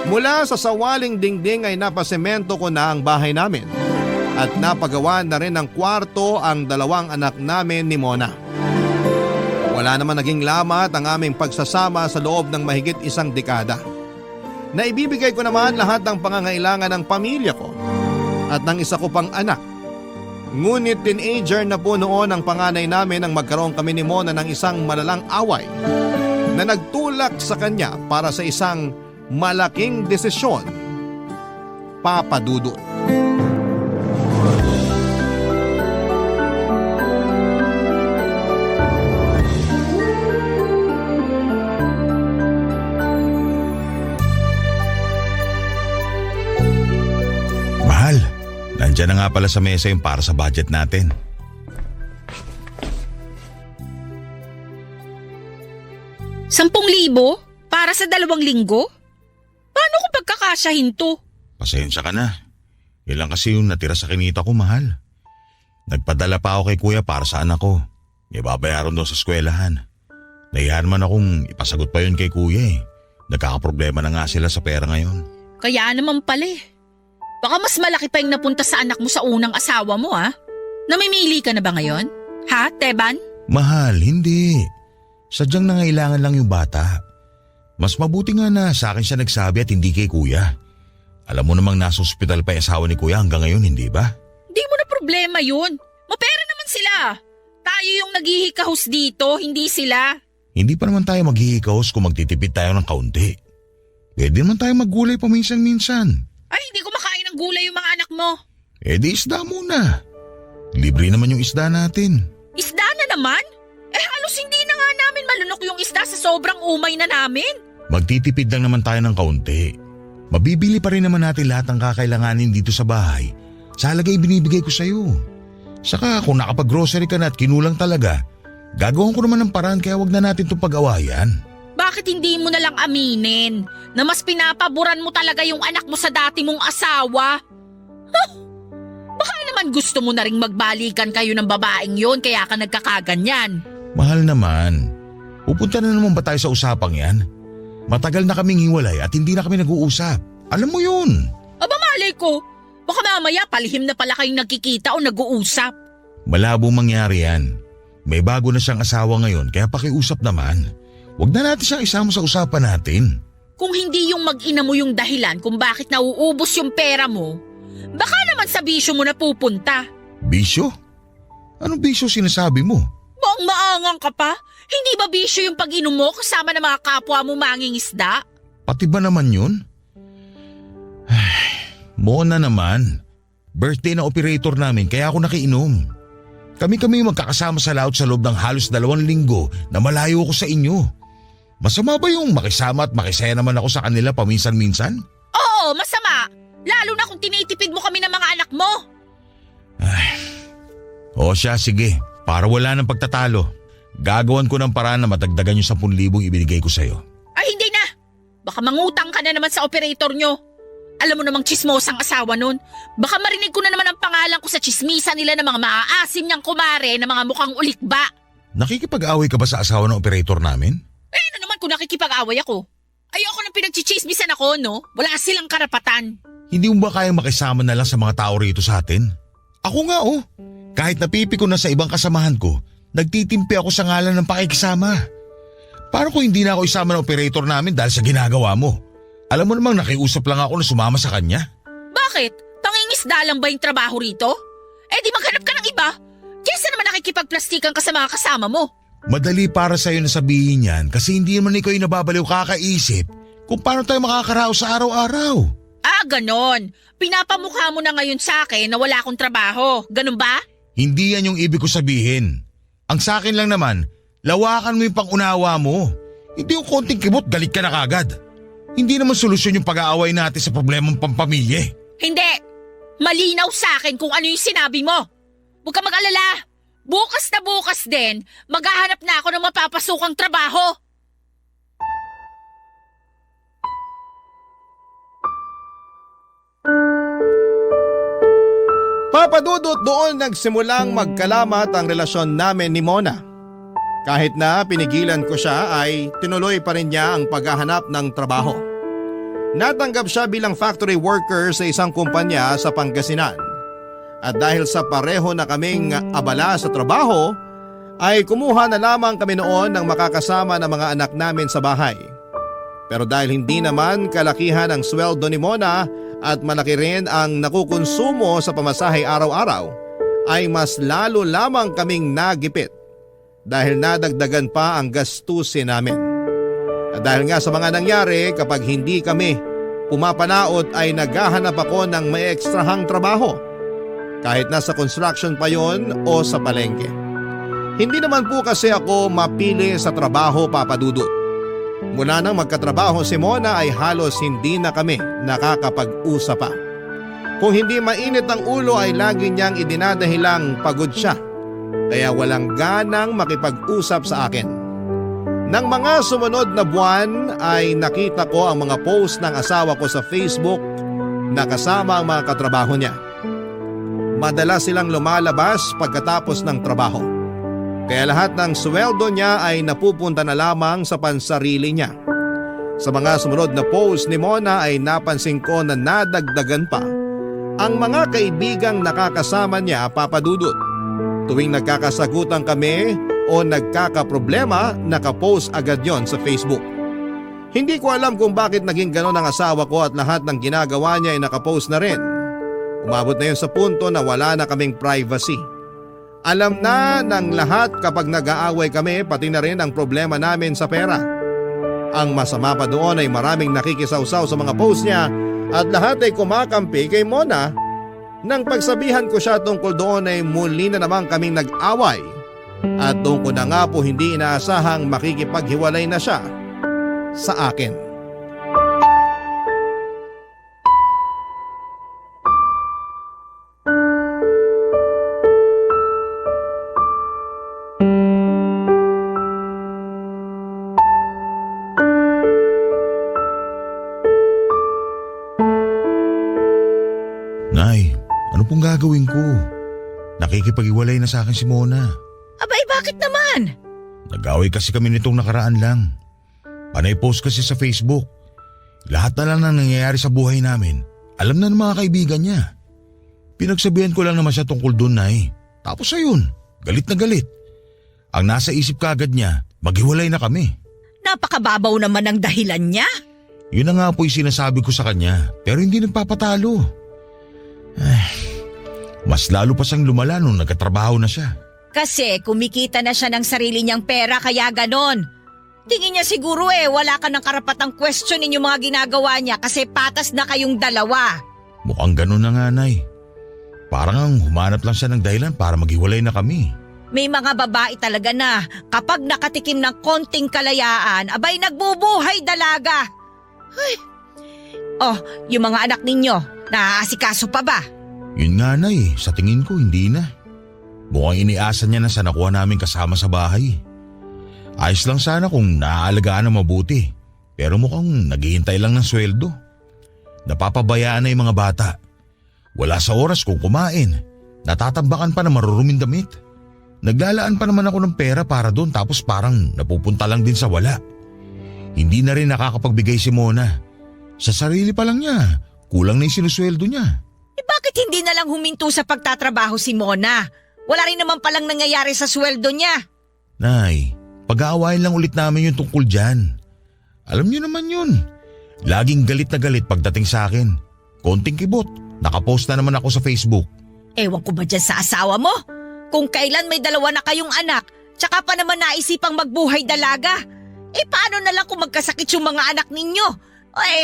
Mula sa sawaling dingding ay napasemento ko na ang bahay namin. At napagawa na rin ng kwarto ang 2 anak namin ni Mona. Wala naman naging lamat ang aming pagsasama sa loob ng mahigit 1 dekada. Naibibigay ko naman lahat ng pangangailangan ng pamilya ko at ng isa ko pang anak. Ngunit teenager na po noon ang panganay namin nang magkaroon kami ni Mona ng isang malalang away na nagtulak sa kanya para sa isang malaking desisyon. Papa Dudut. Nandiyan na nga pala sa mesa yung para sa budget natin. 10,000 para sa 2 linggo? Paano ko pagkakasyahin to? Pasensya ka na. Ilang kasi yung natira sa kinita ko, mahal. Nagpadala pa ako kay kuya para sa anak ko. May babayaran daw sa eskwelahan. Nahiyan man akong ipasagot pa yun kay kuya eh. Nagkakaproblema na nga sila sa pera ngayon. Kaya naman pala eh. Baka mas malaki pa yung napunta sa anak mo sa unang asawa mo ha? Namimili ka na ba ngayon? Ha, Teban? Mahal, hindi. Sadyang nangailangan lang yung bata. Mas mabuti nga na sa akin siya nagsabi at hindi kay kuya. Alam mo namang nasa ospital pa yung asawa ni kuya hanggang ngayon, hindi ba? Hindi mo na problema yun. Mapera naman sila. Tayo yung naghihikahos dito, hindi sila. Hindi pa naman tayo maghihikahos kung magtitipid tayo ng kaunti. Pwede naman tayo maggulay paminsan-minsan. Ay, hindi ko makain ng gulay yung mga anak mo. Eh di isda muna. Libre naman yung isda natin. Isda na naman? Halos hindi na nga namin malunok yung isda sa sobrang umay na namin. Magtitipid lang naman tayo ng kaunti. Mabibili pa rin naman natin lahat ng kakailanganin dito sa bahay sa halaga ibinibigay ko sa'yo. Saka kung nakapag-grocery ka na at kinulang talaga, gagawin ko naman ng paraan kaya wag na natin itong pag-awayan. Bakit hindi mo na lang aminin na mas pinapaboran mo talaga yung anak mo sa dati mong asawa? Huh? Baka naman gusto mo na ring magbalikan kayo ng babaeng yon kaya ka nagkakaganyan. Mahal naman, pupunta na naman ba tayo sa usapang yan? Matagal na kaming hiwalay at hindi na kami nag-uusap. Alam mo yun. Aba malay ko, baka mamaya palihim na pala kayong nagkikita o nag-uusap. Malabong mangyari yan. May bago na siyang asawa ngayon kaya pakiusap naman. Huwag na natin siyang isama sa usapan natin. Kung hindi yung mag-ina mo yung dahilan kung bakit nauubos yung pera mo, baka naman sa bisyo mo na pupunta. Bisyo? Anong bisyo sinasabi mo? Mukhang maangang ka pa? Hindi ba bisyo yung pag-inom mo kasama ng mga kapwa mo mangingisda? Pati ba naman yun? Ay, Mona naman. Birthday na operator namin kaya ako nakiinom. Kami magkakasama sa laut sa loob ng halos 2 linggo na malayo ko sa inyo. Masama ba yung makisama at makisaya naman ako sa kanila paminsan-minsan? Oo, masama. Lalo na kung tinitipid mo kami ng mga anak mo. O siya, sige. Para wala ng pagtatalo. Gagawan ko ng paraan na matagdagan yung 10,000 ibinigay ko sa'yo. Ay, hindi na. Baka mangutang ka na naman sa operator nyo. Alam mo namang chismosang asawa nun. Baka marinig ko na naman ang pangalan ko sa chismisa nila ng mga maaasim niyang kumare na mga mukhang ulikba. Nakikipag-away ka ba sa asawa ng operator namin? Eh, ano naman kung nakikipag-away ako? Ayoko nang pinagchichismisan ako, no? Wala silang karapatan. Hindi mo ba kayang makisama na lang sa mga tao rito sa atin? Ako nga Kahit napipi ko na sa ibang kasamahan ko, nagtitimpi ako sa ngalan ng pakikisama. Paano kung hindi na ako isama ng operator namin dahil sa ginagawa mo? Alam mo namang nakiusap lang ako na sumama sa kanya. Bakit? Pangingisda lang ba yung trabaho rito? Eh di maghanap ka ng iba. Kesa naman nakikipagplastikan ka sa mga kasama mo. Madali para sa'yo na sabihin yan kasi hindi naman ikaw yung nababaliw kakaisip kung paano tayo makakaraos sa araw-araw. Ah, ganon. Pinapamukha mo na ngayon sa akin na wala akong trabaho. Ganon ba? Hindi yan yung ibig ko sabihin. Ang sa akin lang naman, lawakan mo yung pangunawa mo. Hindi yung konting kibot, galit ka na kagad. Hindi naman solusyon yung pag-aaway natin sa problemang pampamilya. Hindi. Malinaw sa akin kung ano yung sinabi mo. Huwag ka mag-alala. Bukas na bukas din, maghahanap na ako ng mapapasukang trabaho. Papadudot doon nagsimulang magkalamat ang relasyon namin ni Mona. Kahit na pinigilan ko siya ay tinuloy pa rin niya ang paghahanap ng trabaho. Natanggap siya bilang factory worker sa isang kumpanya sa Pangasinan. At dahil sa pareho na kaming abala sa trabaho, ay kumuha na lamang kami noon ng makakasama ng mga anak namin sa bahay. Pero dahil hindi naman kalakihan ang sweldo ni Mona at malaki rin ang nakukonsumo sa pamasahe araw-araw, ay mas lalo lamang kaming nagipit dahil nadagdagan pa ang gastusin namin. At dahil nga sa mga nangyari, kapag hindi kami pumapanaot ay naghahanap ako ng may ekstrahang trabaho. Kahit nasa construction pa yon o sa palengke. Hindi naman po kasi ako mapili sa trabaho, Papa Dudut. Mula nang magkatrabaho si Mona ay halos hindi na kami nakakapag-usap pa. Kung hindi mainit ang ulo ay lagi niyang idinadahilang pagod siya. Kaya walang ganang makipag-usap sa akin. Nang mga sumunod na buwan ay nakita ko ang mga post ng asawa ko sa Facebook na kasama ang mga katrabaho niya. Madalas silang lumalabas pagkatapos ng trabaho. Kaya lahat ng sweldo niya ay napupunta na lamang sa pansarili niya. Sa mga sumunod na post ni Mona ay napansin ko na nadagdagan pa ang mga kaibigang nakakasama niya, Papa Dudut. Tuwing nagkakasagutan kami o nagkakaproblema, nakapost agad yon sa Facebook. Hindi ko alam kung bakit naging ganon ang asawa ko at lahat ng ginagawa niya ay nakapost na rin. Umabot na yun sa punto na wala na kaming privacy. Alam na ng lahat kapag nag-aaway kami, pati na rin ang problema namin sa pera. Ang masama pa doon ay maraming nakikisawsaw sa mga post niya at lahat ay kumakampi kay Mona. Nang pagsabihan ko siya tungkol doon ay muli na naman kaming nag-away. At doon ko na nga po hindi inaasahang makikipaghiwalay na siya sa akin. Nakikipag-iwalay na sa akin si Mona. Abay, bakit naman? Nag-away kasi kami nitong nakaraan lang. Panay post kasi sa Facebook. Lahat na lang na nangyayari sa buhay namin, alam na ng mga kaibigan niya. Pinagsabihan ko lang naman siya tungkol doon, Nay. Tapos ayun, galit na galit. Ang nasa isip kaagad niya, maghiwalay na kami. Napakababaw naman ang dahilan niya. Yun na nga po yung sinasabi ko sa kanya, pero hindi nagpapatalo. Mas lalo pa siyang lumala nung nagkatrabaho na siya. Kasi kumikita na siya ng sarili niyang pera kaya ganon. Tingin niya siguro wala ka ng karapatang questionin yung mga ginagawa niya kasi patas na kayong dalawa. Mukhang ganun na nga, Nay. Parang ang humanap lang siya ng dahilan para maghiwalay na kami. May mga babae talaga na kapag nakatikim ng konting kalayaan, abay nagbubuhay dalaga. Ay. Oh, yung mga anak ninyo, naaasikaso pa ba? Yun nga, Nay, sa tingin ko hindi na. Mukhang iniasa niya na sa nakuha namin kasama sa bahay. Ayos lang sana kung naaalagaan na mabuti, pero mukhang naghihintay lang ng sweldo. Napapabayaan na yung mga bata. Wala sa oras kung kumain. Natatambakan pa na maruruming damit. Naglalaan pa naman ako ng pera para doon tapos parang napupunta lang din sa wala. Hindi na rin nakakapagbigay si Mona. Sa sarili pa lang niya, kulang na yung sinusweldo niya. Bakit hindi na lang huminto sa pagtatrabaho si Mona? Wala rin naman palang nangyayari sa sweldo niya. Nay, pag-aawain lang ulit namin yung tungkol dyan. Alam niyo naman yun. Laging galit na galit pagdating sa akin. Konting kibot, nakapost na naman ako sa Facebook. Ewan ko ba dyan sa asawa mo? Kung kailan may dalawa na kayong anak, tsaka pa naman naisipang magbuhay dalaga. Paano na lang kung magkasakit yung mga anak ninyo?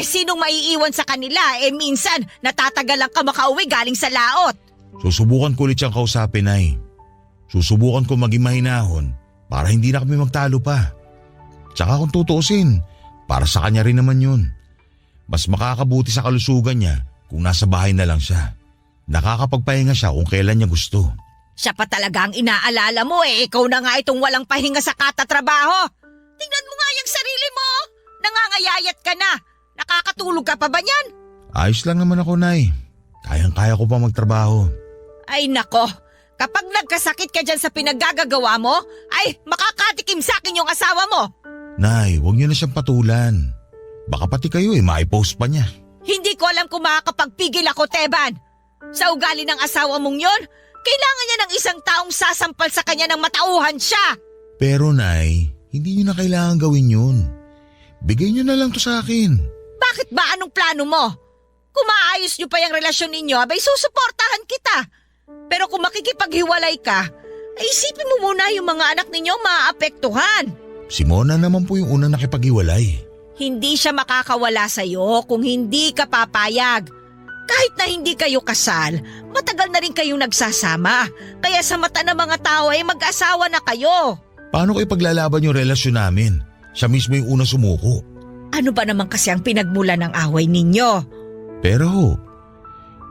Sinong maiiwan sa kanila? Minsan, natatagalan ka makauwi galing sa laot. Susubukan ko ulit siyang kausapin, Nay. Susubukan ko maging mahinahon para hindi na kami magtalo pa. Tsaka kung tutuusin, para sa kanya rin naman yun. Mas makakabuti sa kalusugan niya kung nasa bahay na lang siya. Nakakapagpahinga siya kung kailan niya gusto. Siya pa talaga ang inaalala mo Ikaw na nga itong walang pahinga sa katatrabaho. Tingnan mo nga yung sarili mo. Nangangayayat ka na. Nakakatulog ka pa ba niyan? Ayos lang naman ako, Nay. Kayang-kaya ko pa magtrabaho. Ay nako, kapag nagkasakit ka dyan sa pinaggagawa mo, ay makakatikim sa akin yung asawa mo. Nay, huwag niyo na siyang patulan. Baka pati kayo maipost pa niya. Hindi ko alam kung makakapagpigil ako, Teban. Sa ugali ng asawa mong yon, kailangan niya ng isang taong sasampal sa kanya ng matauhan siya. Pero Nay, hindi niyo na kailangan gawin yun. Bigay niyo na lang to sa akin. Bakit ba? Anong plano mo? Kung maayos niyo pa yung relasyon ninyo, abay susuportahan kita. Pero kung makikipaghiwalay ka, ay isipin mo muna yung mga anak ninyo maaapektuhan. Si Mona naman po yung unang nakipaghiwalay. Hindi siya makakawala sa'yo kung hindi ka papayag. Kahit na hindi kayo kasal, matagal na rin kayong nagsasama. Kaya sa mata ng mga tao ay mag-asawa na kayo. Paano ko ipaglalaban yung relasyon namin? Siya mismo yung unang sumuko. Ano ba naman kasi ang pinagmula ng away ninyo? Pero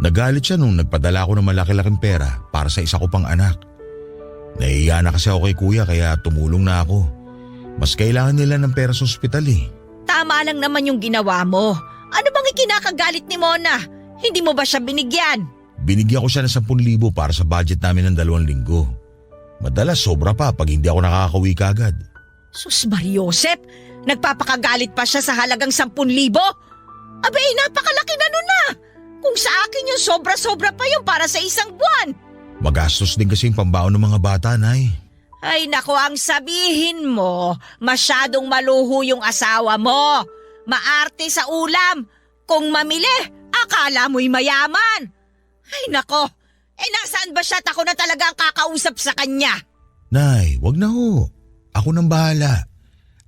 nagalit siya nung nagpadala ako ng malaki-laking pera para sa isa ko pang anak. Nahihiya na kasi ako kay kuya kaya tumulong na ako. Mas kailangan nila ng pera sa ospital Tama lang naman yung ginawa mo. Ano bang ikinakagalit ni Mona? Hindi mo ba siya binigyan? Binigyan ko siya ng 10,000 para sa budget namin ng 2 linggo. Madalas sobra pa pag hindi ako nakakauwi kaagad. Sus Mariosep, nagpapakagalit pa siya sa halagang 10,000? Abay, napakalaki na nun na. Kung sa akin yung sobra-sobra pa yung para sa isang buwan. Magastos din kasi yung pambaon ng mga bata, Nay. Ay nako, ang sabihin mo, masyadong maluho yung asawa mo. Maarte sa ulam. Kung mamili, akala mo'y mayaman. Ay nako, nasaan ba siya at ako na talaga ang kakausap sa kanya? Nay, wag na ho. Ako nang bahala.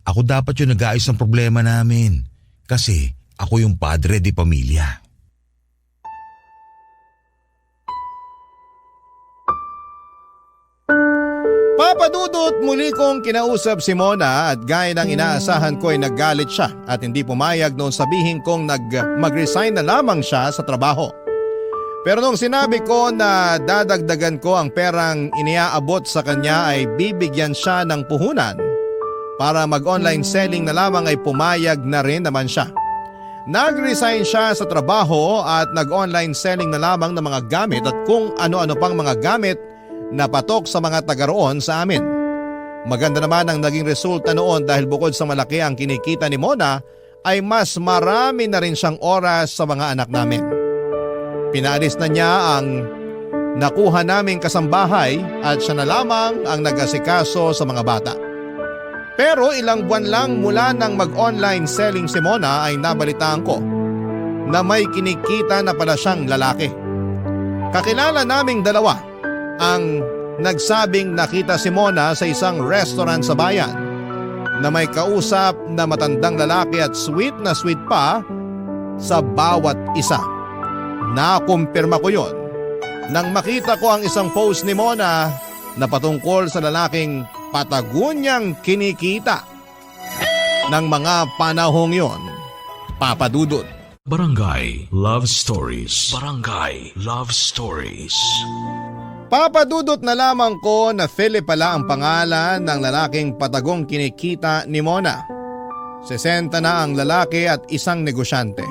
Ako dapat yung nag-aayos ng problema namin. Kasi ako yung padre di pamilya. Papa Dudut, muli kong kinausap si Mona at gaya ng inaasahan ko ay naggalit siya at hindi pumayag noong sabihin kong mag-resign na lamang siya sa trabaho. Pero nung sinabi ko na dadagdagan ko ang perang iniaabot sa kanya ay bibigyan siya ng puhunan para mag-online selling na lamang ay pumayag na rin naman siya. Nag-resign siya sa trabaho at nag-online selling na lamang ng mga gamit at kung ano-ano pang mga gamit na patok sa mga taga roon sa amin. Maganda naman ang naging resulta noon dahil bukod sa malaki ang kinikita ni Mona ay mas marami na rin siyang oras sa mga anak namin. Pinaalis na niya ang nakuha naming kasambahay at siya na lamang ang nag-asikaso sa mga bata. Pero ilang buwan lang mula nang mag-online selling si Mona ay nabalitaan ko na may kinikita na pala siyang lalaki. Kakilala naming dalawa ang nagsabing nakita si Mona sa isang restaurant sa bayan na may kausap na matandang lalaki at sweet pa sa bawat isa. Nakumpirma ko yon nang makita ko ang isang post ni Mona na patungkol sa lalaking patagunyang kinikita ng mga panahong yon. Papa Dudut. Barangay Love Stories. Barangay Love Stories. Papadudot na lamang ko na Philip pala ang pangalan ng lalaking patagong kinikita ni Mona. 60 na ang lalaki at isang negosyante.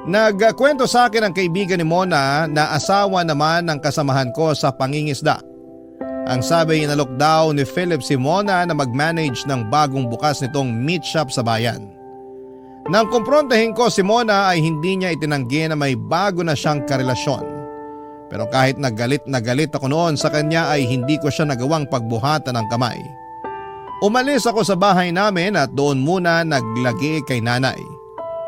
Nagkwento sa akin ang kaibigan ni Mona na asawa naman ng kasamahan ko sa pangingisda. Ang sabi inalok daw ni Philip si Mona na mag-manage ng bagong bukas nitong meat shop sa bayan. Nang kumprontahin ko si Mona ay hindi niya itinanggi na may bago na siyang karelasyon. Pero kahit na galit ako noon sa kanya ay hindi ko siya nagawang pagbuhatan ng kamay. Umalis ako sa bahay namin at doon muna naglagi kay nanay.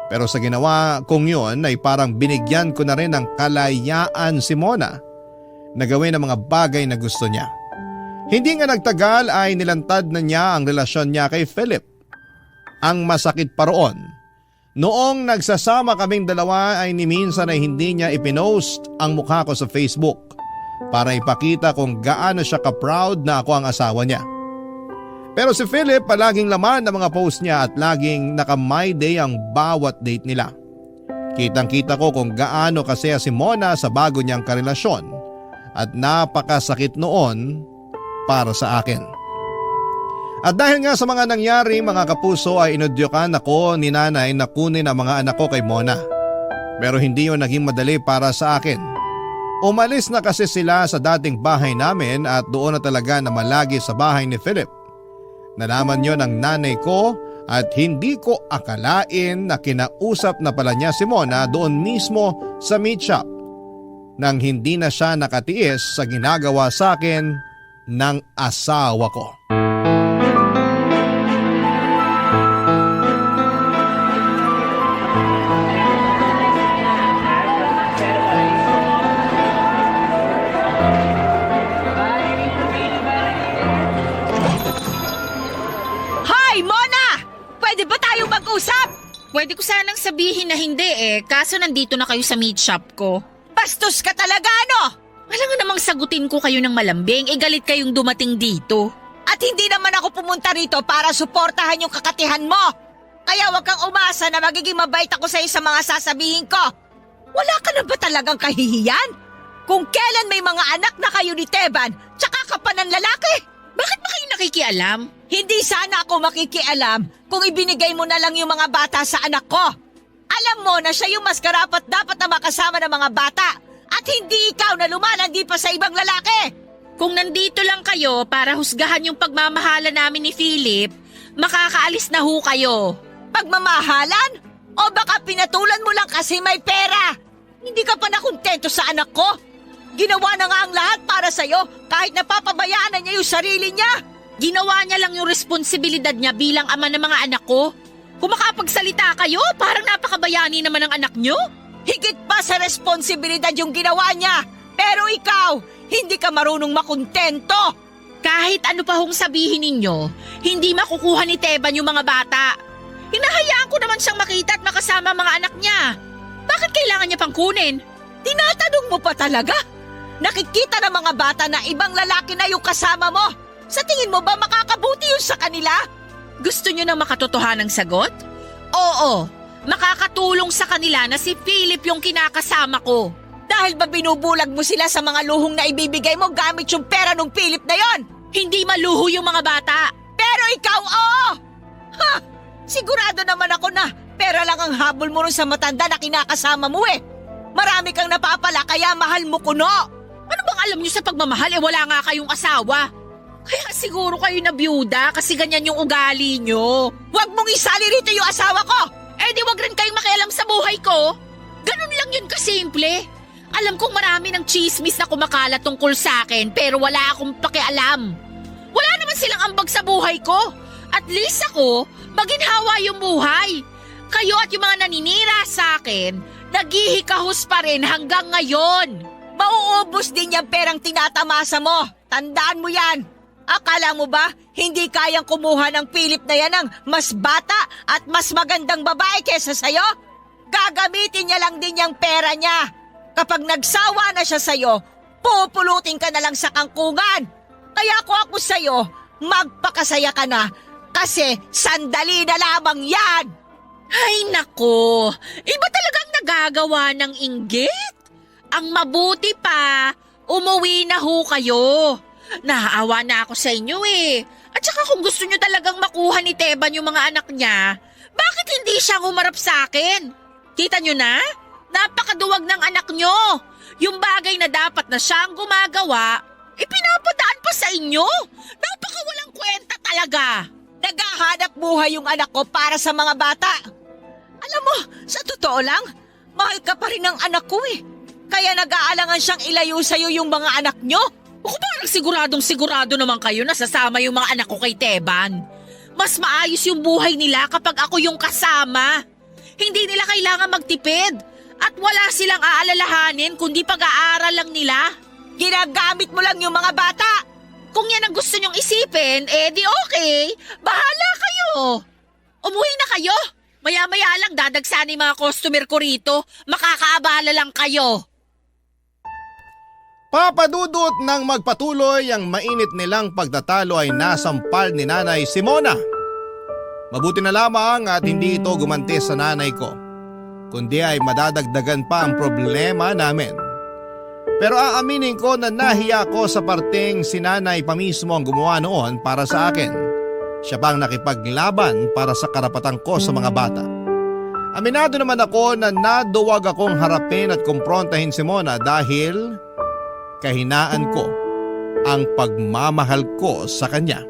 Pero sa ginawa kong yun ay parang binigyan ko na rin ng kalayaan si Mona na gawin ang mga bagay na gusto niya. Hindi nga nagtagal ay nilantad na niya ang relasyon niya kay Philip. Ang masakit pa roon, noong nagsasama kaming dalawa ay minsan ay hindi niya ipinost ang mukha ko sa Facebook para ipakita kung gaano siya ka-proud na ako ang asawa niya. Pero si Philip palaging laman ng mga post niya at laging naka-my day ang bawat date nila. Kitang-kita ko kung gaano kasaya si Mona sa bago niyang karelasyon at napakasakit noon para sa akin. At dahil nga sa mga nangyari mga kapuso ay inudyokan ako ni nanay na kunin ang mga anak ko kay Mona. Pero hindi yun naging madali para sa akin. Umalis na kasi sila sa dating bahay namin at doon na talaga na malagi sa bahay ni Philip. Nalaman yun ng nanay ko at hindi ko akalain na kinausap na pala niya si Mona doon mismo sa meat shop nang hindi na siya nakatiis sa ginagawa sa akin ng asawa ko. Hoy, Mona! Pwede ba tayong mag-usap? Pwede ko sanang sabihin na hindi kaso nandito na kayo sa meat shop ko. Bastos ka talaga, ano? Wala nga namang sagutin ko kayo ng malambing, galit kayong dumating dito. At hindi naman ako pumunta rito para suportahan yung kakatihan mo. Kaya wag kang umasa na magiging mabait ako sa iyo sa mga sasabihin ko. Wala ka na ba talagang kahihiyan? Kung kailan may mga anak na kayo ni Teban, tsaka ka pa ng lalaki. Bakit ba kayo nakikialam? Hindi sana ako makikialam kung ibinigay mo na lang yung mga bata sa anak ko. Alam mo na siya yung mas karapat dapat na makasama ng mga bata. At hindi ikaw na lumalandi pa sa ibang lalaki. Kung nandito lang kayo para husgahan yung pagmamahala namin ni Philip, makakaalis na ho kayo. Pagmamahalan? O baka pinatulan mo lang kasi may pera? Hindi ka pa nakontento sa anak ko? Ginawa na nga ang lahat para sa'yo kahit napapabayaan na niya yung sarili niya. Ginawa niya lang yung responsibilidad niya bilang ama ng mga anak ko. Kung makapagsalita kayo, parang napakabayani naman ang anak niyo. Higit pa sa responsibilidad yung ginawa niya. Pero ikaw, hindi ka marunong makontento. Kahit ano pa hong sabihin ninyo, hindi makukuha ni Teban yung mga bata. Hinahayaan ko naman siyang makita at makasama mga anak niya. Bakit kailangan niya pang kunin? Tinatanong mo pa talaga? Nakikita ng mga bata na ibang lalaki na yung kasama mo. Sa tingin mo ba makakabuti yun sa kanila? Gusto niyo ng makatotohanang sagot? Oo. Makakatulong sa kanila na si Philip yung kinakasama ko. Dahil ba binubulag mo sila sa mga luhong na ibibigay mo gamit yung pera ng Philip na yon? Hindi maluho yung mga bata. Pero ikaw, oo! Ha! Sigurado naman ako na pera lang ang habol mo rin sa matanda na kinakasama mo Marami kang napapala kaya mahal mo kuno. Ano bang alam niyo sa pagmamahal wala nga kayong asawa. Kaya siguro kayo na byuda kasi ganyan yung ugali niyo. Huwag mong isali rito yung asawa ko! Di wag rin kayong makialam sa buhay ko. Ganun lang yun kasimple. Alam kong marami ng chismis na kumakalat tungkol sa akin pero wala akong pakialam. Wala naman silang ambag sa buhay ko. At least ako, maginhawa yung buhay. Kayo at yung mga naninira sa akin, naghihikahos pa rin hanggang ngayon. Mauubos din yung perang tinatamasa mo. Tandaan mo yan. Akala mo ba, hindi kayang kumuha ng Philip na yan ng mas bata at mas magandang babae kesa sa'yo? Gagamitin niya lang din yung pera niya. Kapag nagsawa na siya sa'yo, pupulutin ka na lang sa kangkungan. Kaya ako sa'yo, magpakasaya ka na kasi sandali na lamang yan. Ay nako, iba talagang nagagawa ng inggit. Ang mabuti pa, umuwi na ho kayo. Naaawa na ako sa inyo eh. At saka kung gusto nyo talagang makuha ni Teban yung mga anak niya, bakit hindi siya humarap sa akin? Kita nyo na? Napakaduwag ng anak nyo. Yung bagay na dapat na siya ang gumagawa, ipinapadaan pa sa inyo. Napakawalang kwenta talaga. Naghahanap buhay yung anak ko para sa mga bata. Alam mo, sa totoo lang, mahal ka pa rin ng anak ko eh. Kaya nag-aalangan siyang ilayo sa'yo yung mga anak nyo. O parang siguradong-sigurado naman kayo na sasama yung mga anak ko kay Teban. Mas maayos yung buhay nila kapag ako yung kasama. Hindi nila kailangan magtipid. At wala silang aalalahanin kundi pag-aaral lang nila. Ginagamit mo lang yung mga bata. Kung yan ang gusto nyong isipin, di okay. Bahala kayo. Umuwi na kayo. Maya-maya lang dadagsan yung mga customer ko rito. Makakaabala lang kayo. Papadudot ng magpatuloy ang mainit nilang pagtatalo ay nasampal ni Nanay Simona. Mabuti na lamang at hindi ito gumanti sa nanay ko, kundi ay madadagdagan pa ang problema namin. Pero aaminin ko na nahiya ko sa parteng si nanay pa mismo ang gumawa noon para sa akin. Siya pang nakipaglaban para sa karapatan ko sa mga bata. Aminado naman ako na naduwag akong harapin at kumprontahin si Mona dahil kahinaan ko ang pagmamahal ko sa kanya.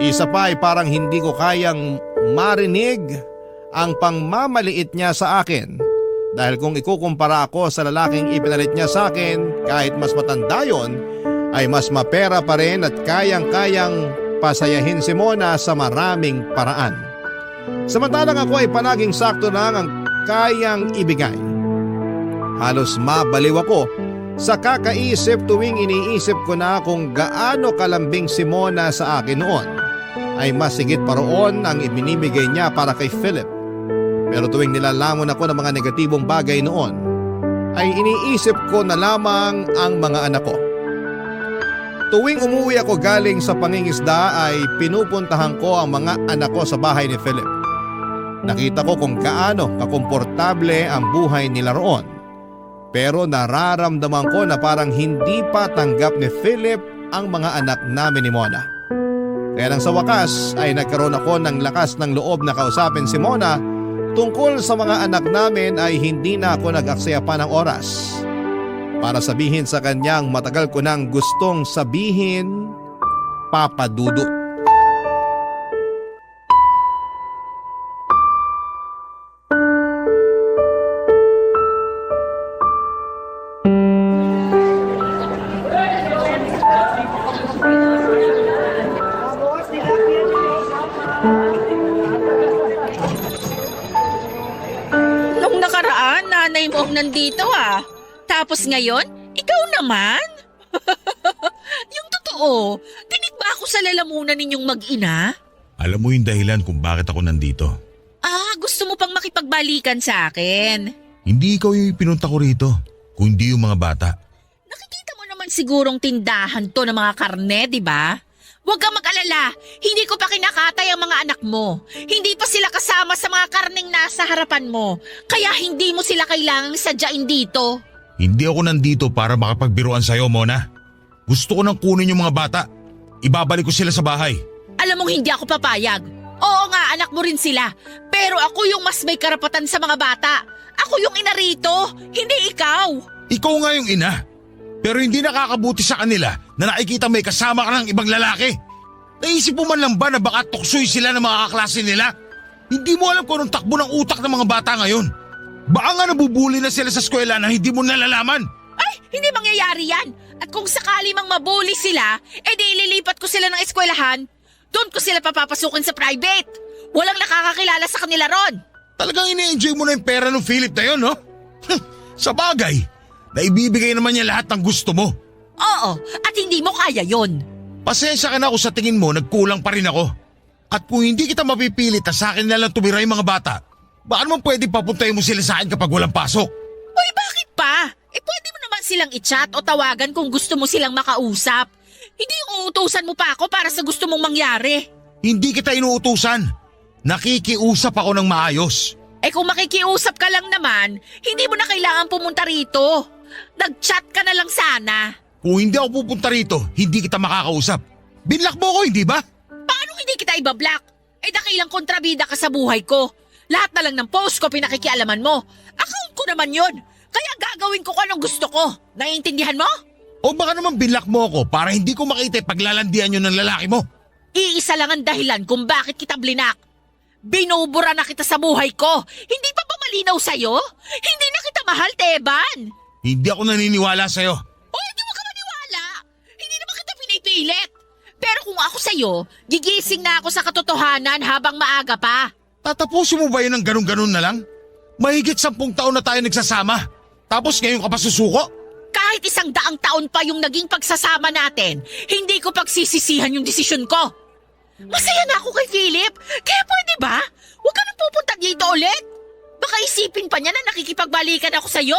Isa pa ay parang hindi ko kayang marinig ang pangmamaliit niya sa akin dahil kung ikukumpara ako sa lalaking ipinalit niya sa akin kahit mas matanda yon ay mas mapera pa rin at kayang-kayang pasayahin si Mona sa maraming paraan. Samantalang ako ay palaging sakto lang ang kayang ibigay. Halos mabaliw ako sa kakaisip tuwing iniisip ko na kung gaano kalambing si Mona sa akin noon ay mas higit pa roon ang ibinibigay niya para kay Philip. Pero tuwing nilalamon ako ng mga negatibong bagay noon ay iniisip ko na lamang ang mga anak ko. Tuwing umuwi ako galing sa pangingisda ay pinupuntahan ko ang mga anak ko sa bahay ni Philip. Nakita ko kung gaano kakomportable ang buhay nila roon. Pero nararamdaman ko na parang hindi pa tanggap ni Philip ang mga anak namin ni Mona. Kaya nang sa wakas ay nagkaroon ako ng lakas ng loob na kausapin si Mona tungkol sa mga anak namin ay hindi na ako nag-aksaya pa ng oras para sabihin sa kanyang matagal ko nang gustong sabihin, Papa Dudut. Nung nakaraan, nanay mo ang nandito ah. Tapos ngayon, ikaw naman? Yung totoo, tinik ba ako sa lalamunan ninyong mag-ina? Alam mo yung dahilan kung bakit ako nandito. Gusto mo pang makipagbalikan sa akin? Hindi ikaw yung pinunta ko rito, kundi yung mga bata. Nakikita mo naman sigurong tindahan to ng mga karne, di ba? Huwag kang mag-alala, hindi ko pa kinakatay ang mga anak mo. Hindi pa sila kasama sa mga karneng nasa harapan mo. Kaya hindi mo sila kailangang sadyain dito. Hindi ako nandito para makapagbiruan sa'yo, Mona. Gusto ko nang kunin yung mga bata. Ibabalik ko sila sa bahay. Alam mong hindi ako papayag. Oo nga, anak mo rin sila. Pero ako yung mas may karapatan sa mga bata. Ako yung ina rito, hindi ikaw. Ikaw nga yung ina. Pero hindi nakakabuti sa kanila na nakikita may kasama ka ng ibang lalaki. Naisip mo man lang ba na baka tuksoy sila ng mga kaklase nila? Hindi mo alam kung anong takbo ng utak ng mga bata ngayon. Baka nga nabubuli na sila sa eskwela na hindi mo nalalaman. Ay, hindi mangyayari yan. At kung sakali mang mabuli sila, edi ililipat ko sila ng eskwelahan. Doon ko sila papapasukin sa private. Walang nakakakilala sa kanila ron. Talagang ini-enjoy mo na yung pera ng Philip na yun, no? Sa bagay, naibibigay naman niya lahat ng gusto mo. Oo, at hindi mo kaya yon. Pasensya ka na kung sa tingin mo nagkulang pa rin ako. At kung hindi kita mapipilit na sa akin na lang tumira yung mga bata, baka naman pwede papuntahin mo sila sa akin kapag walang pasok. Uy, bakit pa? Pwede mo naman silang i-chat o tawagan kung gusto mo silang makausap. Hindi yung uutusan mo pa ako para sa gusto mong mangyari. Hindi kita inuutusan. Nakikiusap ako ng maayos. Kung makikiusap ka lang naman, hindi mo na kailangan pumunta rito. Nag-chat ka na lang sana. Kung hindi ako pupunta rito, hindi kita makakausap. Binlock mo ko, hindi ba? Paano hindi kita ibablock? Dakilang kontrabida ka sa buhay ko. Lahat na lang ng post ko pinakikialaman mo. Account ko naman yon. Kaya gagawin ko kung anong gusto ko. Naiintindihan mo? O baka naman binlock mo ako para hindi ko makita yung paglalandian yun ng lalaki mo. Iisa lang ang dahilan kung bakit kita blinak. Binubura na kita sa buhay ko. Hindi pa ba malinaw sa'yo? Hindi na kita mahal, Teban. Hindi ako naniniwala sa'yo. Hindi mo ka maniwala. Hindi naman kita pinipilit. Pero kung ako sa'yo, gigising na ako sa katotohanan habang maaga pa. Tatapusin mo ba yun ng ganun-ganun na lang? Mahigit 10 taon na tayo nagsasama. Tapos ngayon ka pa susuko? Kahit 100 taon pa yung naging pagsasama natin, hindi ko pagsisisihan yung desisyon ko. Masaya na ako kay Philip. Kaya pwede ba? Huwag ka nang pupunta dito ulit. Baka isipin pa niya na nakikipagbalikan ako sa'yo.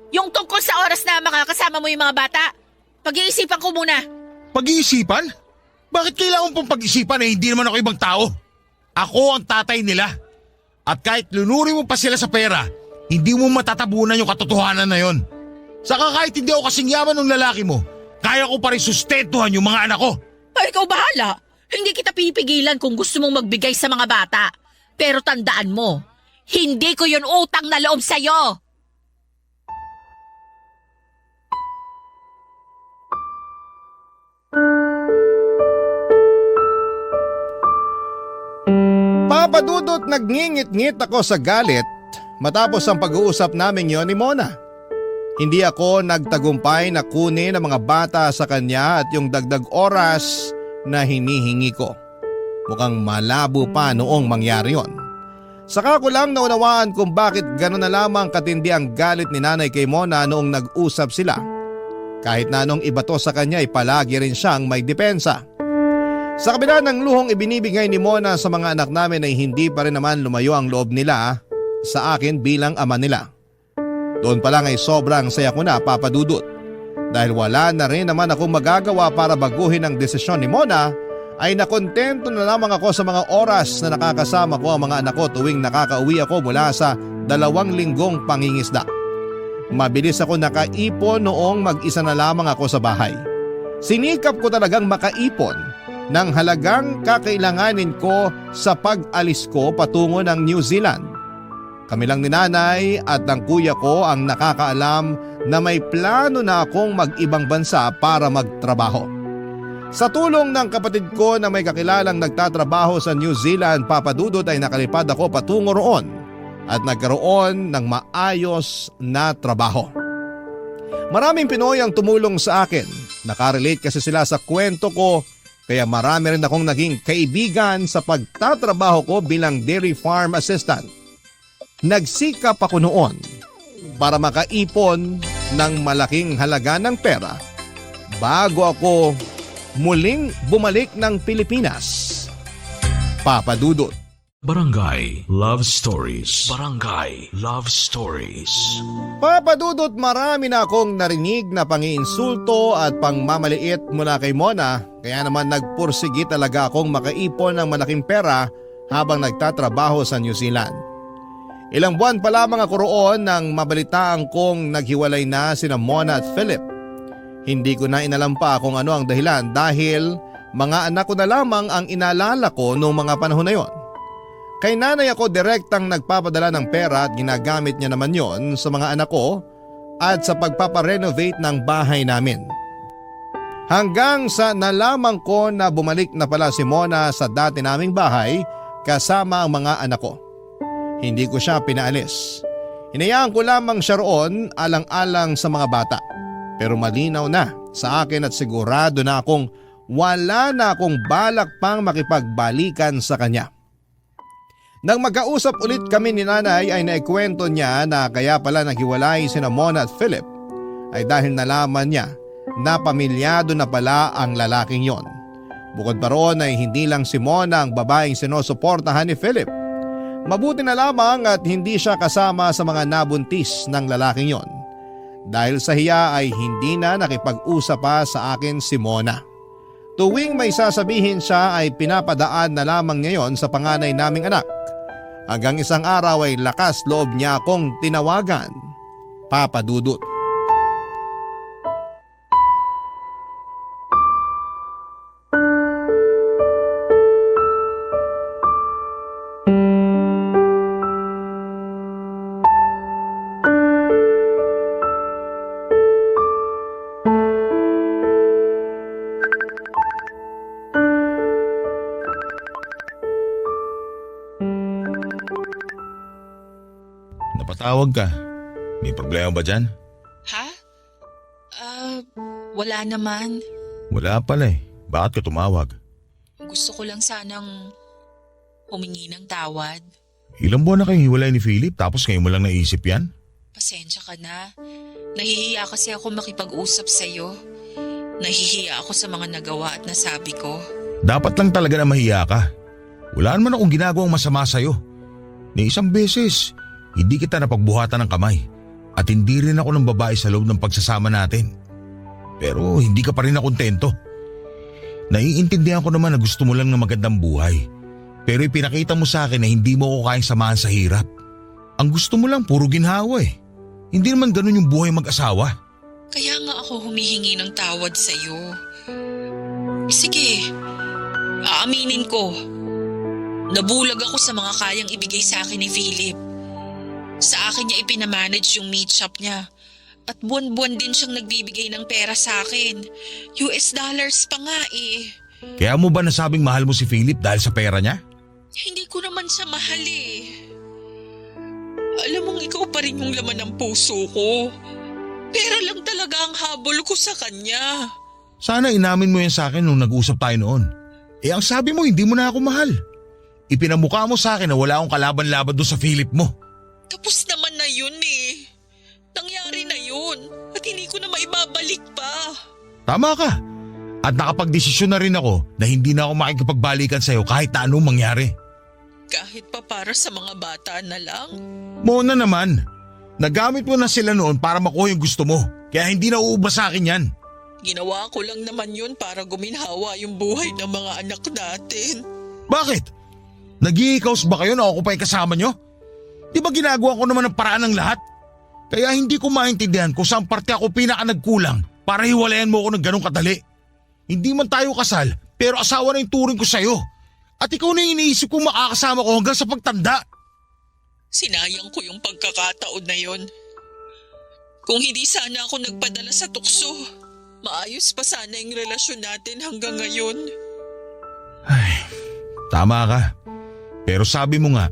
Yung tungkol sa oras na makakasama mo yung mga bata, pag-iisipan ko muna. Pag-iisipan? Bakit kailangan pong pag-isipan hindi naman ako ibang tao? Ako ang tatay nila. At kahit lunuri mo pa sila sa pera, hindi mo matatabunan yung katotohanan na yon. Saka kahit hindi ako kasing yaman ng lalaki mo, kaya ko pa rin sustentuhan yung mga anak ko. Ikaw bahala. Hindi kita pipigilan kung gusto mong magbigay sa mga bata. Pero tandaan mo, hindi ko yun utang na loob sa'yo. Papadudot nagngingit-ngit ako sa galit matapos ang pag-uusap namin yon ni Mona. Hindi ako nagtagumpay na kunin ang mga bata sa kanya at yung dagdag oras na hinihingi ko. Mukhang malabo pa noong mangyari yon. Saka ko lang naunawaan kung bakit gano'n na lamang katindi ang galit ni nanay kay Mona noong nag-usap sila. Kahit na anong ibato sa kanya ay palagi rin siyang may depensa. Sa kabila ng luhong ibinibigay ni Mona sa mga anak namin ay hindi pa rin naman lumayo ang loob nila sa akin bilang ama nila. Doon pa lang ay sobrang saya ko na, Papa Dudut. Dahil wala na rin naman akong magagawa para baguhin ang desisyon ni Mona, ay nakontento na lamang ako sa mga oras na nakakasama ko ang mga anak ko tuwing nakakauwi ako mula sa 2 linggong pangingisda. Mabilis ako nakaipon noong mag-isa na lamang ako sa bahay. Sinikap ko talagang makaipon ng halagang kakailanganin ko sa pag-alis ko patungo ng New Zealand. Kami lang ni nanay at ng kuya ko ang nakakaalam na may plano na akong mag-ibang bansa para magtrabaho. Sa tulong ng kapatid ko na may kakilalang nagtatrabaho sa New Zealand, Papa Dudut, ay nakalipad ako patungo roon at nagkaroon ng maayos na trabaho. Maraming Pinoy ang tumulong sa akin. Nakarelate kasi sila sa kwento ko. Kaya marami rin akong naging kaibigan sa pagtatrabaho ko bilang dairy farm assistant. Nagsikap ako noon para makaipon ng malaking halaga ng pera bago ako muling bumalik ng Pilipinas. Papa Dudut. Barangay Love Stories. Barangay Love Stories. Papa Dudut, marami na akong narinig na pangiinsulto at pangmamaliit mula kay Mona, kaya naman nagpursigi talaga akong makaipon ng malaking pera habang nagtatrabaho sa New Zealand. Ilang buwan pa lamang ako roon nang mabalitaan kong naghiwalay na sina Mona at Philip. Hindi ko na inalam pa kung ano ang dahilan dahil mga anak ko na lamang ang inaalala ko noong mga panahon na yon. Kay nanay ako direktang nagpapadala ng pera at ginagamit niya naman yon sa mga anak ko at sa pagpaparenovate ng bahay namin. Hanggang sa nalaman ko na bumalik na pala si Mona sa dati naming bahay kasama ang mga anak ko. Hindi ko siya pinaalis. Hinayaan ko lamang siya roon alang-alang sa mga bata. Pero malinaw na sa akin at sigurado na akong wala na akong balak pang makipagbalikan sa kanya. Nang magkausap ulit kami ni nanay ay naikwento niya na kaya pala naghiwalay sina Mona at Philip ay dahil nalaman niya na pamilyado na pala ang lalaking yon. Bukod pa roon ay hindi lang si Mona ang babaeng sinusuportahan ni Philip. Mabuti na lamang at hindi siya kasama sa mga nabuntis ng lalaking yon. Dahil sa hiya ay hindi na nakipag-usap pa sa akin si Mona. Tuwing may sasabihin siya ay pinapadaan na lamang ngayon sa panganay naming anak. Hanggang isang araw ay lakas loob niya akong tinawagan, Papa Dudut. Napatawag ka. May problema ba dyan? Ha? Wala naman. Wala pala eh. Bakit ka tumawag? Gusto ko lang sanang humingi ng tawad. Ilang buwan na kayong hiwalay ni Philip tapos ngayon mo lang naisip yan? Pasensya ka na. Nahihiya kasi ako makipag-usap sa'yo. Nahihiya ako sa mga nagawa at nasabi ko. Dapat lang talaga na mahiya ka. Wala naman akong ginagawang masama sa'yo. Ni isang beses, hindi kita napagbuhatan ng kamay at hindi rin ako ng babae sa loob ng pagsasama natin. Pero hindi ka pa rin nakontento. Naiintindihan ko naman na gusto mo lang ng magandang buhay. Pero ipinakita mo sa akin na hindi mo ako kayang samahan sa hirap. Ang gusto mo lang puro ginhawa eh. Hindi naman ganun yung buhay mag-asawa. Kaya nga ako humihingi ng tawad sa'yo. Sige, aaminin ko. Nabulag ako sa mga kayang ibigay sa akin ni Philip. Sa akin niya ipinamanage yung meat shop niya. At buwan-buwan din siyang nagbibigay ng pera sa akin. US dollars pa nga eh. Kaya mo ba nasabing mahal mo si Philip dahil sa pera niya? Hindi ko naman siya mahal eh. Alam mong ikaw pa rin yung laman ng puso ko. Pera lang talaga ang habol ko sa kanya. Sana inamin mo yan sa akin nung nag-usap tayo noon. Ang sabi mo hindi mo na ako mahal. Ipinamukha mo sa akin na wala akong kalaban-laban doon sa Philip mo. Tapos naman na yun eh. Nangyari na yun at hindi ko na maibabalik pa. Tama ka. At nakapagdesisyon na rin ako na hindi na ako makikipagbalikan sa'yo kahit na anong mangyari. Kahit pa para sa mga bata na lang. Mona naman, nagamit mo na sila noon para makuha yung gusto mo. Kaya hindi na uubra sa akin yan. Ginawa ko lang naman yun para guminhawa yung buhay ng mga anak natin. Bakit? Nag-i-house ba kayo na ako pa yung kasama nyo? Di ba ginagawa ko naman ang paraan ng lahat? Kaya hindi ko maintindihan kung saan parte ako pinaka nagkulang para hiwalayan mo ako ng ganong kadali. Hindi man tayo kasal, pero asawa na yung turing ko sa'yo. At ikaw na yung iniisip kong makakasama ko hanggang sa pagtanda. Sinayang ko yung pagkakataon na yon. Kung hindi sana ako nagpadala sa tukso, maayos pa sana yung relasyon natin hanggang ngayon. Ay, tama ka. Pero sabi mo nga,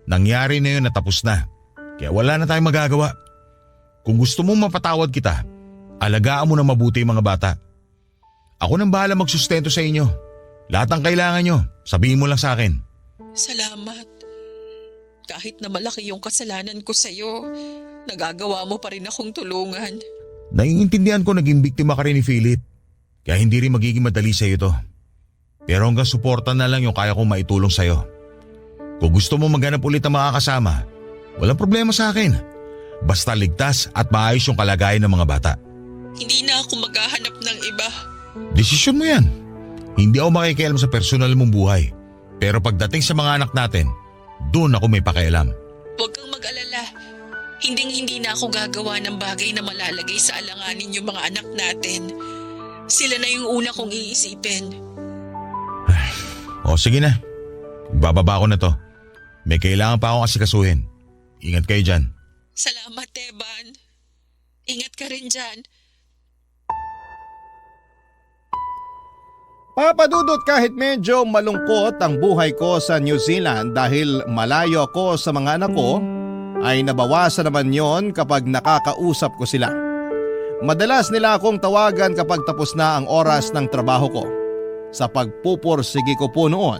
nangyari na yun na tapos na. Kaya wala na tayong magagawa. Kung gusto mong mapatawad kita, alagaan mo na mabuti yung mga bata. Ako nang bahala magsustento sa inyo. Lahat ng kailangan nyo, sabihin mo lang sa akin. Salamat. Kahit na malaki yung kasalanan ko sa'yo, nagagawa mo pa rin akong tulungan. Naiintindihan ko naging biktima ka rin ni Philip. Kaya hindi rin magiging madali sa'yo to. Pero hanggang suporta na lang yung kaya kong maitulong sa'yo. Kung gusto mo maghanap ulit ng mga kasama, walang problema sa akin. Basta ligtas at maayos yung kalagayan ng mga bata. Hindi na ako maghahanap ng iba. Desisyon mo yan. Hindi ako makikialam sa personal mong buhay. Pero pagdating sa mga anak natin, doon ako may pakialam. Huwag kang mag-alala. Hinding-hindi na ako gagawa ng bagay na malalagay sa alanganin yung mga anak natin. Sila na yung una kong iisipin. O sige na. Bababa ko na to. May kailangan pa akong asikasuhin. Ingat kayo dyan. Salamat, Teban. Ingat ka rin dyan. Papa Dudut, kahit medyo malungkot ang buhay ko sa New Zealand dahil malayo ako sa mga anak ko, ay nabawasan naman yon kapag nakakausap ko sila. Madalas nila akong tawagan kapag tapos na ang oras ng trabaho ko. Sa pagpupursige ko po noon,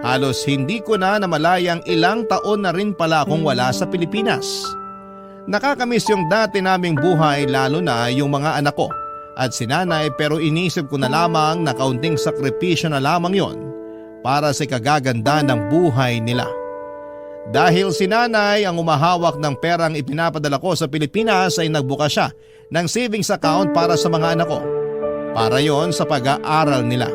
halos hindi ko na namalayang ilang taon na rin pala akong wala sa Pilipinas. Nakakamiss yung dati naming buhay, lalo na yung mga anak ko at si nanay, pero inisip ko na lamang na kaunting sakripisyo na lamang yon para sa kagaganda ng buhay nila. Dahil si nanay ang umahawak ng perang ipinapadala ko sa Pilipinas, ay nagbuka siya ng savings account para sa mga anak ko. Para yon sa pag-aaral nila.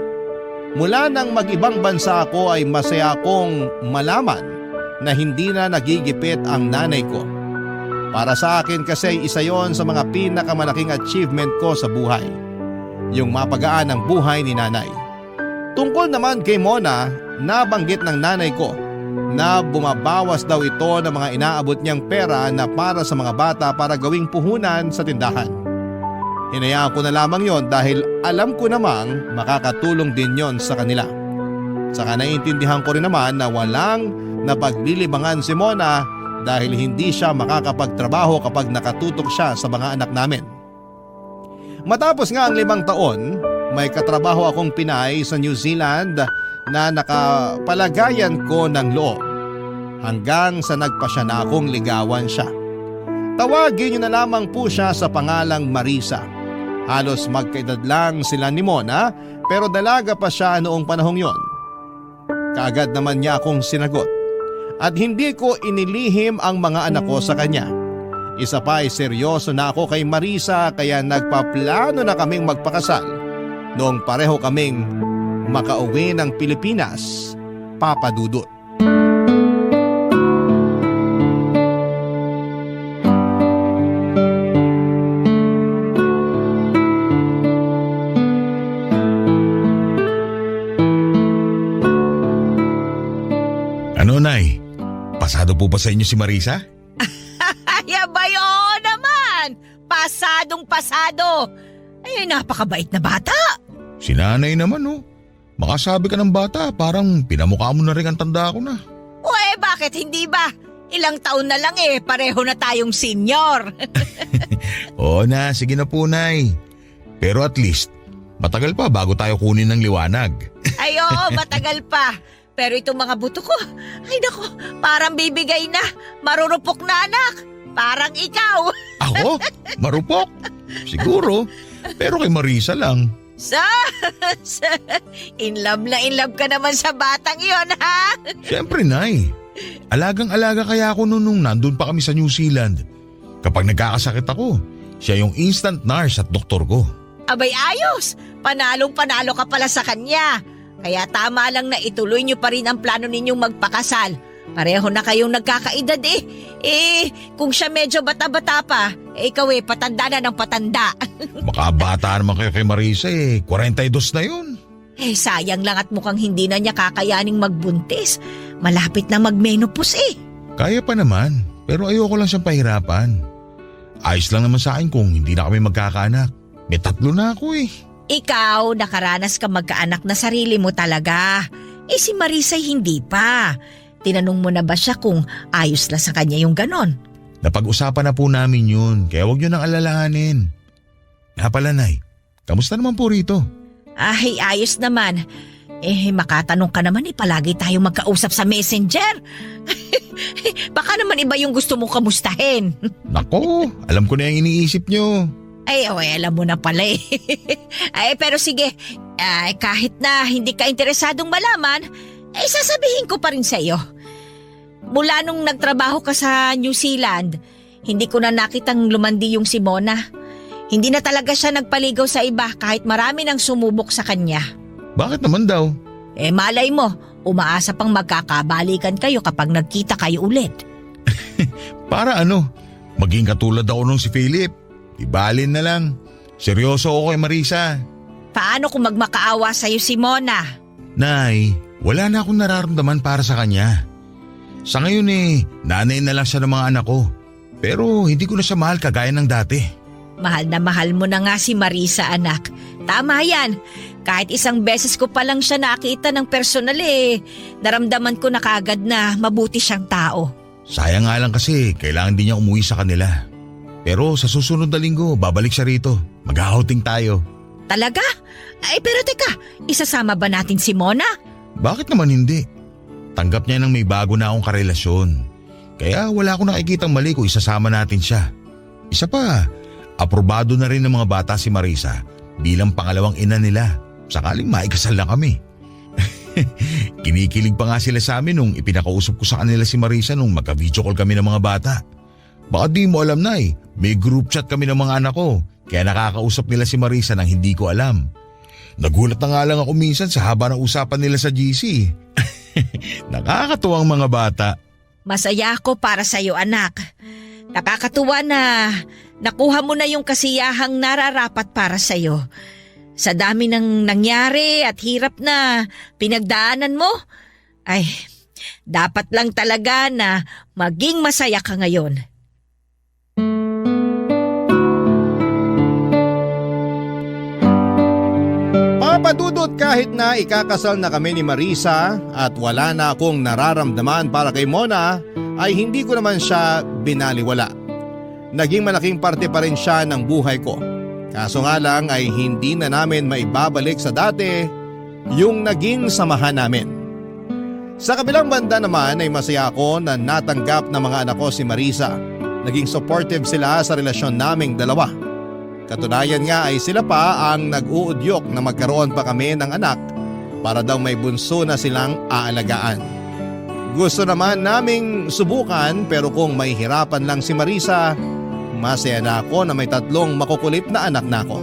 Mula nang mag-ibang bansa ako ay masaya akong malaman na hindi na nagigipit ang nanay ko. Para sa akin kasi isa yon sa mga pinakamalaking achievement ko sa buhay. Yung mapagaan ang buhay ni nanay. Tungkol naman kay Mona, nabanggit ng nanay ko na bumabawas daw ito ng mga inaabot niyang pera na para sa mga bata para gawing puhunan sa tindahan. Hinayaan ko na lamang yon dahil alam ko namang makakatulong din yon sa kanila. Saka naiintindihan ko rin naman na walang napaglilibangan si Mona dahil hindi siya makakapagtrabaho kapag nakatutok siya sa mga anak namin. Matapos nga ang 5 taon, may katrabaho akong Pinay sa New Zealand na nakapalagayan ko ng loob hanggang sa nagpasya na akong ligawan siya. Tawagin niyo na lamang po siya sa pangalang Marisa. Halos magkaedad lang sila ni Mona, pero dalaga pa siya noong panahong yon. Kaagad naman niya akong sinagot at hindi ko inilihim ang mga anak ko sa kanya. Isa pa ay seryoso na ako kay Marisa, kaya nagpaplano na kaming magpakasal noong pareho kaming makauwi ng Pilipinas, Papa Dudut. Ano, Nay? Pasado po ba sa inyo si Marisa? Ay, abay, oo naman! Pasadong pasado! Ay, napakabait na bata! Si nanay naman, oh. Makasabi ka ng bata, parang pinamukha mo na rin ang tanda ko na. O bakit hindi ba? Ilang taon na lang pareho na tayong senior. Oo na, sige na po, Nay. Pero at least, matagal pa bago tayo kunin ng liwanag. Ay, oo, matagal pa. Pero itong mga buto ko, ay nako, parang bibigay na. Marurupok na, anak. Parang ikaw. Ako? Marupok? Siguro. Pero kay Marisa lang. In love na in love ka naman sa batang iyon, ha? Siyempre, Nay. Alagang-alaga kaya ako nung nandun pa kami sa New Zealand. Kapag nagkakasakit ako, siya yung instant nurse at doktor ko. Abay, ayos. Panalong-panalo ka pala sa kanya. Kaya tama lang na ituloy niyo pa rin ang plano ninyong magpakasal. Pareho na kayong nagkakaedad kung siya medyo bata-bata pa, ikaw patanda na ng patanda. Makabata naman kayo kay Marisa 42 na yun. Sayang lang at mukhang hindi na niya kakayaning magbuntis. Malapit na magmenopause Kaya pa naman, pero ayoko lang siyang pahirapan. Ayos lang naman sa akin kung hindi na kami magkakaanak. May 3 na ako Ikaw, nakaranas ka magkaanak na sarili mo talaga. Si Marisa hindi pa. Tinanong mo na ba siya kung ayos lang sa kanya yung ganon? Napag-usapan na po namin yun, kaya huwag nyo nang alalahanin. Nga pala, Nay, kamusta naman po rito? Ay, ayos naman. Makatanong ka naman palagi tayo magkausap sa messenger. Baka naman iba yung gusto mong kamustahin. Nako, alam ko na yung iniisip nyo. Alam mo na pala pero sige, kahit na hindi ka interesadong malaman, sasabihin ko pa rin sa iyo. Mula nung nagtrabaho ka sa New Zealand, hindi ko na nakitang lumandi yung si Mona. Hindi na talaga siya nagpaligaw sa iba kahit marami nang sumubok sa kanya. Bakit naman daw? Malay mo, umaasa pang magkakabalikan kayo kapag nagkita kayo ulit. Para ano? Maging katulad ako nung si Philip. Ibalin na lang. Seryoso ako kay Marisa. Paano kung magmakaawa sa'yo si Mona? Nay, wala na akong nararamdaman para sa kanya. Sa ngayon nanay na lang siya ng mga anak ko. Pero hindi ko na siya mahal kagaya ng dati. Mahal na mahal mo na nga si Marisa, anak. Tama yan. Kahit isang beses ko pa lang siya nakita ng personal naramdaman ko na kaagad na mabuti siyang tao. Sayang nga lang kasi kailangan din niya umuwi sa kanila. Pero sa susunod na linggo, babalik siya rito. Mag-outing tayo. Talaga? Ay pero teka, isasama ba natin si Mona? Bakit naman hindi? Tanggap niya nang may bago na akong karelasyon. Kaya wala akong nakikitang mali kung isasama natin siya. Isa pa, aprobado na rin ng mga bata si Marisa bilang pangalawang ina nila. Sakaling maikasal na kami. Kinikilig pa nga sila sa amin nung ipinakausap ko sa kanila si Marisa nung magka-video call kami ng mga bata. Baka di mo alam na may group chat kami ng mga anak ko. Kaya nakakausap nila si Marisa nang hindi ko alam. Nagulat na nga lang ako minsan sa haba ng usapan nila sa GC. Nakakatuwang mga bata. Masaya ako para sa'yo, anak. Nakakatuwa na nakuha mo na yung kasiyahang nararapat para sa'yo. Sa dami ng nangyari at hirap na pinagdaanan mo, ay dapat lang talaga na maging masaya ka ngayon. Papadudot kahit na ikakasal na kami ni Marisa at wala na akong nararamdaman para kay Mona, ay hindi ko naman siya binaliwala. Naging malaking parte pa rin siya ng buhay ko. Kaso nga lang ay hindi na namin maibabalik sa dati yung naging samahan namin. Sa kabilang banda naman ay masaya ako na natanggap ng mga anak ko si Marisa. Naging supportive sila sa relasyon naming dalawa. Katunayan nga ay sila pa ang nag-uudyok na magkaroon pa kami ng anak para daw may bunso na silang aalagaan. Gusto naman naming subukan pero kung may hirapan lang si Marisa, masaya na ako na may 3 makukulit na anak na ako.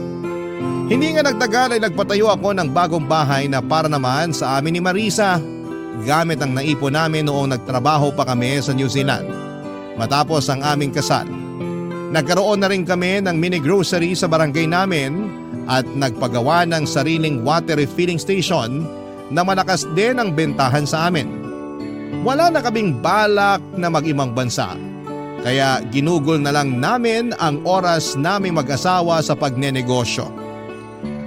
Hindi nga nagtagal ay nagpatayo ako ng bagong bahay na para naman sa amin ni Marisa gamit ang naipon namin noong nagtrabaho pa kami sa New Zealand. Matapos ang aming kasal, nagkaroon na rin kami ng mini grocery sa barangay namin at nagpagawa ng sariling water refilling station na malakas din ang bentahan sa amin. Wala na kaming balak na mag-ibang bansa. Kaya ginugol na lang namin ang oras naming mag-asawa sa pagnenegosyo.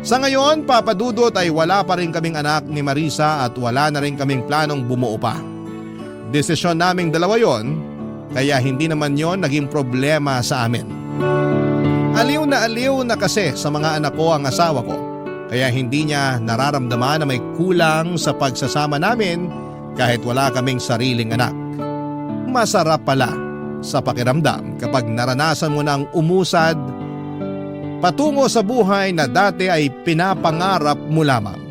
Sa ngayon, papadudot ay wala pa rin kaming anak ni Marisa at wala na rin kaming planong bumuo pa. Desisyon naming dalawa yon, kaya hindi naman yon naging problema sa amin. Aliw na kasi sa mga anak ko ang asawa ko, kaya hindi niya nararamdaman na may kulang sa pagsasama namin kahit wala kaming sariling anak. Masarap pala sa pakiramdam kapag naranasan mo ng umusad patungo sa buhay na dati ay pinapangarap mo lamang.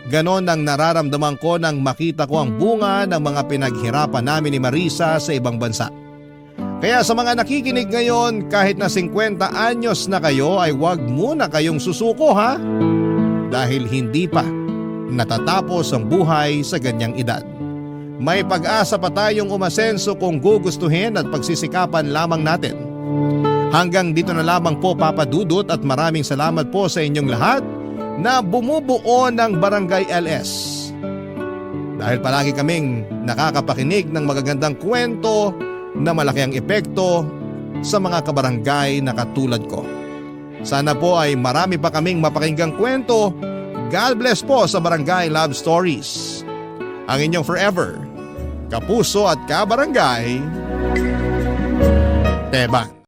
Ganon ang nararamdaman ko nang makita ko ang bunga ng mga pinaghirapan namin ni Marisa sa ibang bansa. Kaya sa mga nakikinig ngayon, kahit na 50 anyos na kayo ay huwag muna kayong susuko ha. Dahil hindi pa natatapos ang buhay sa ganyang edad. May pag-asa pa tayong umasenso kung gugustuhin at pagsisikapan lamang natin. Hanggang dito na lamang po Papa Dudut at maraming salamat po sa inyong lahat na bumubuo ng Barangay LS. Dahil palagi kaming nakakapakinig ng magagandang kwento na malaki ang epekto sa mga kabarangay na katulad ko. Sana po ay marami pa kaming mapakinggang kwento. God bless po sa Barangay Love Stories. Ang inyong forever kapuso at kabarangay, Teban.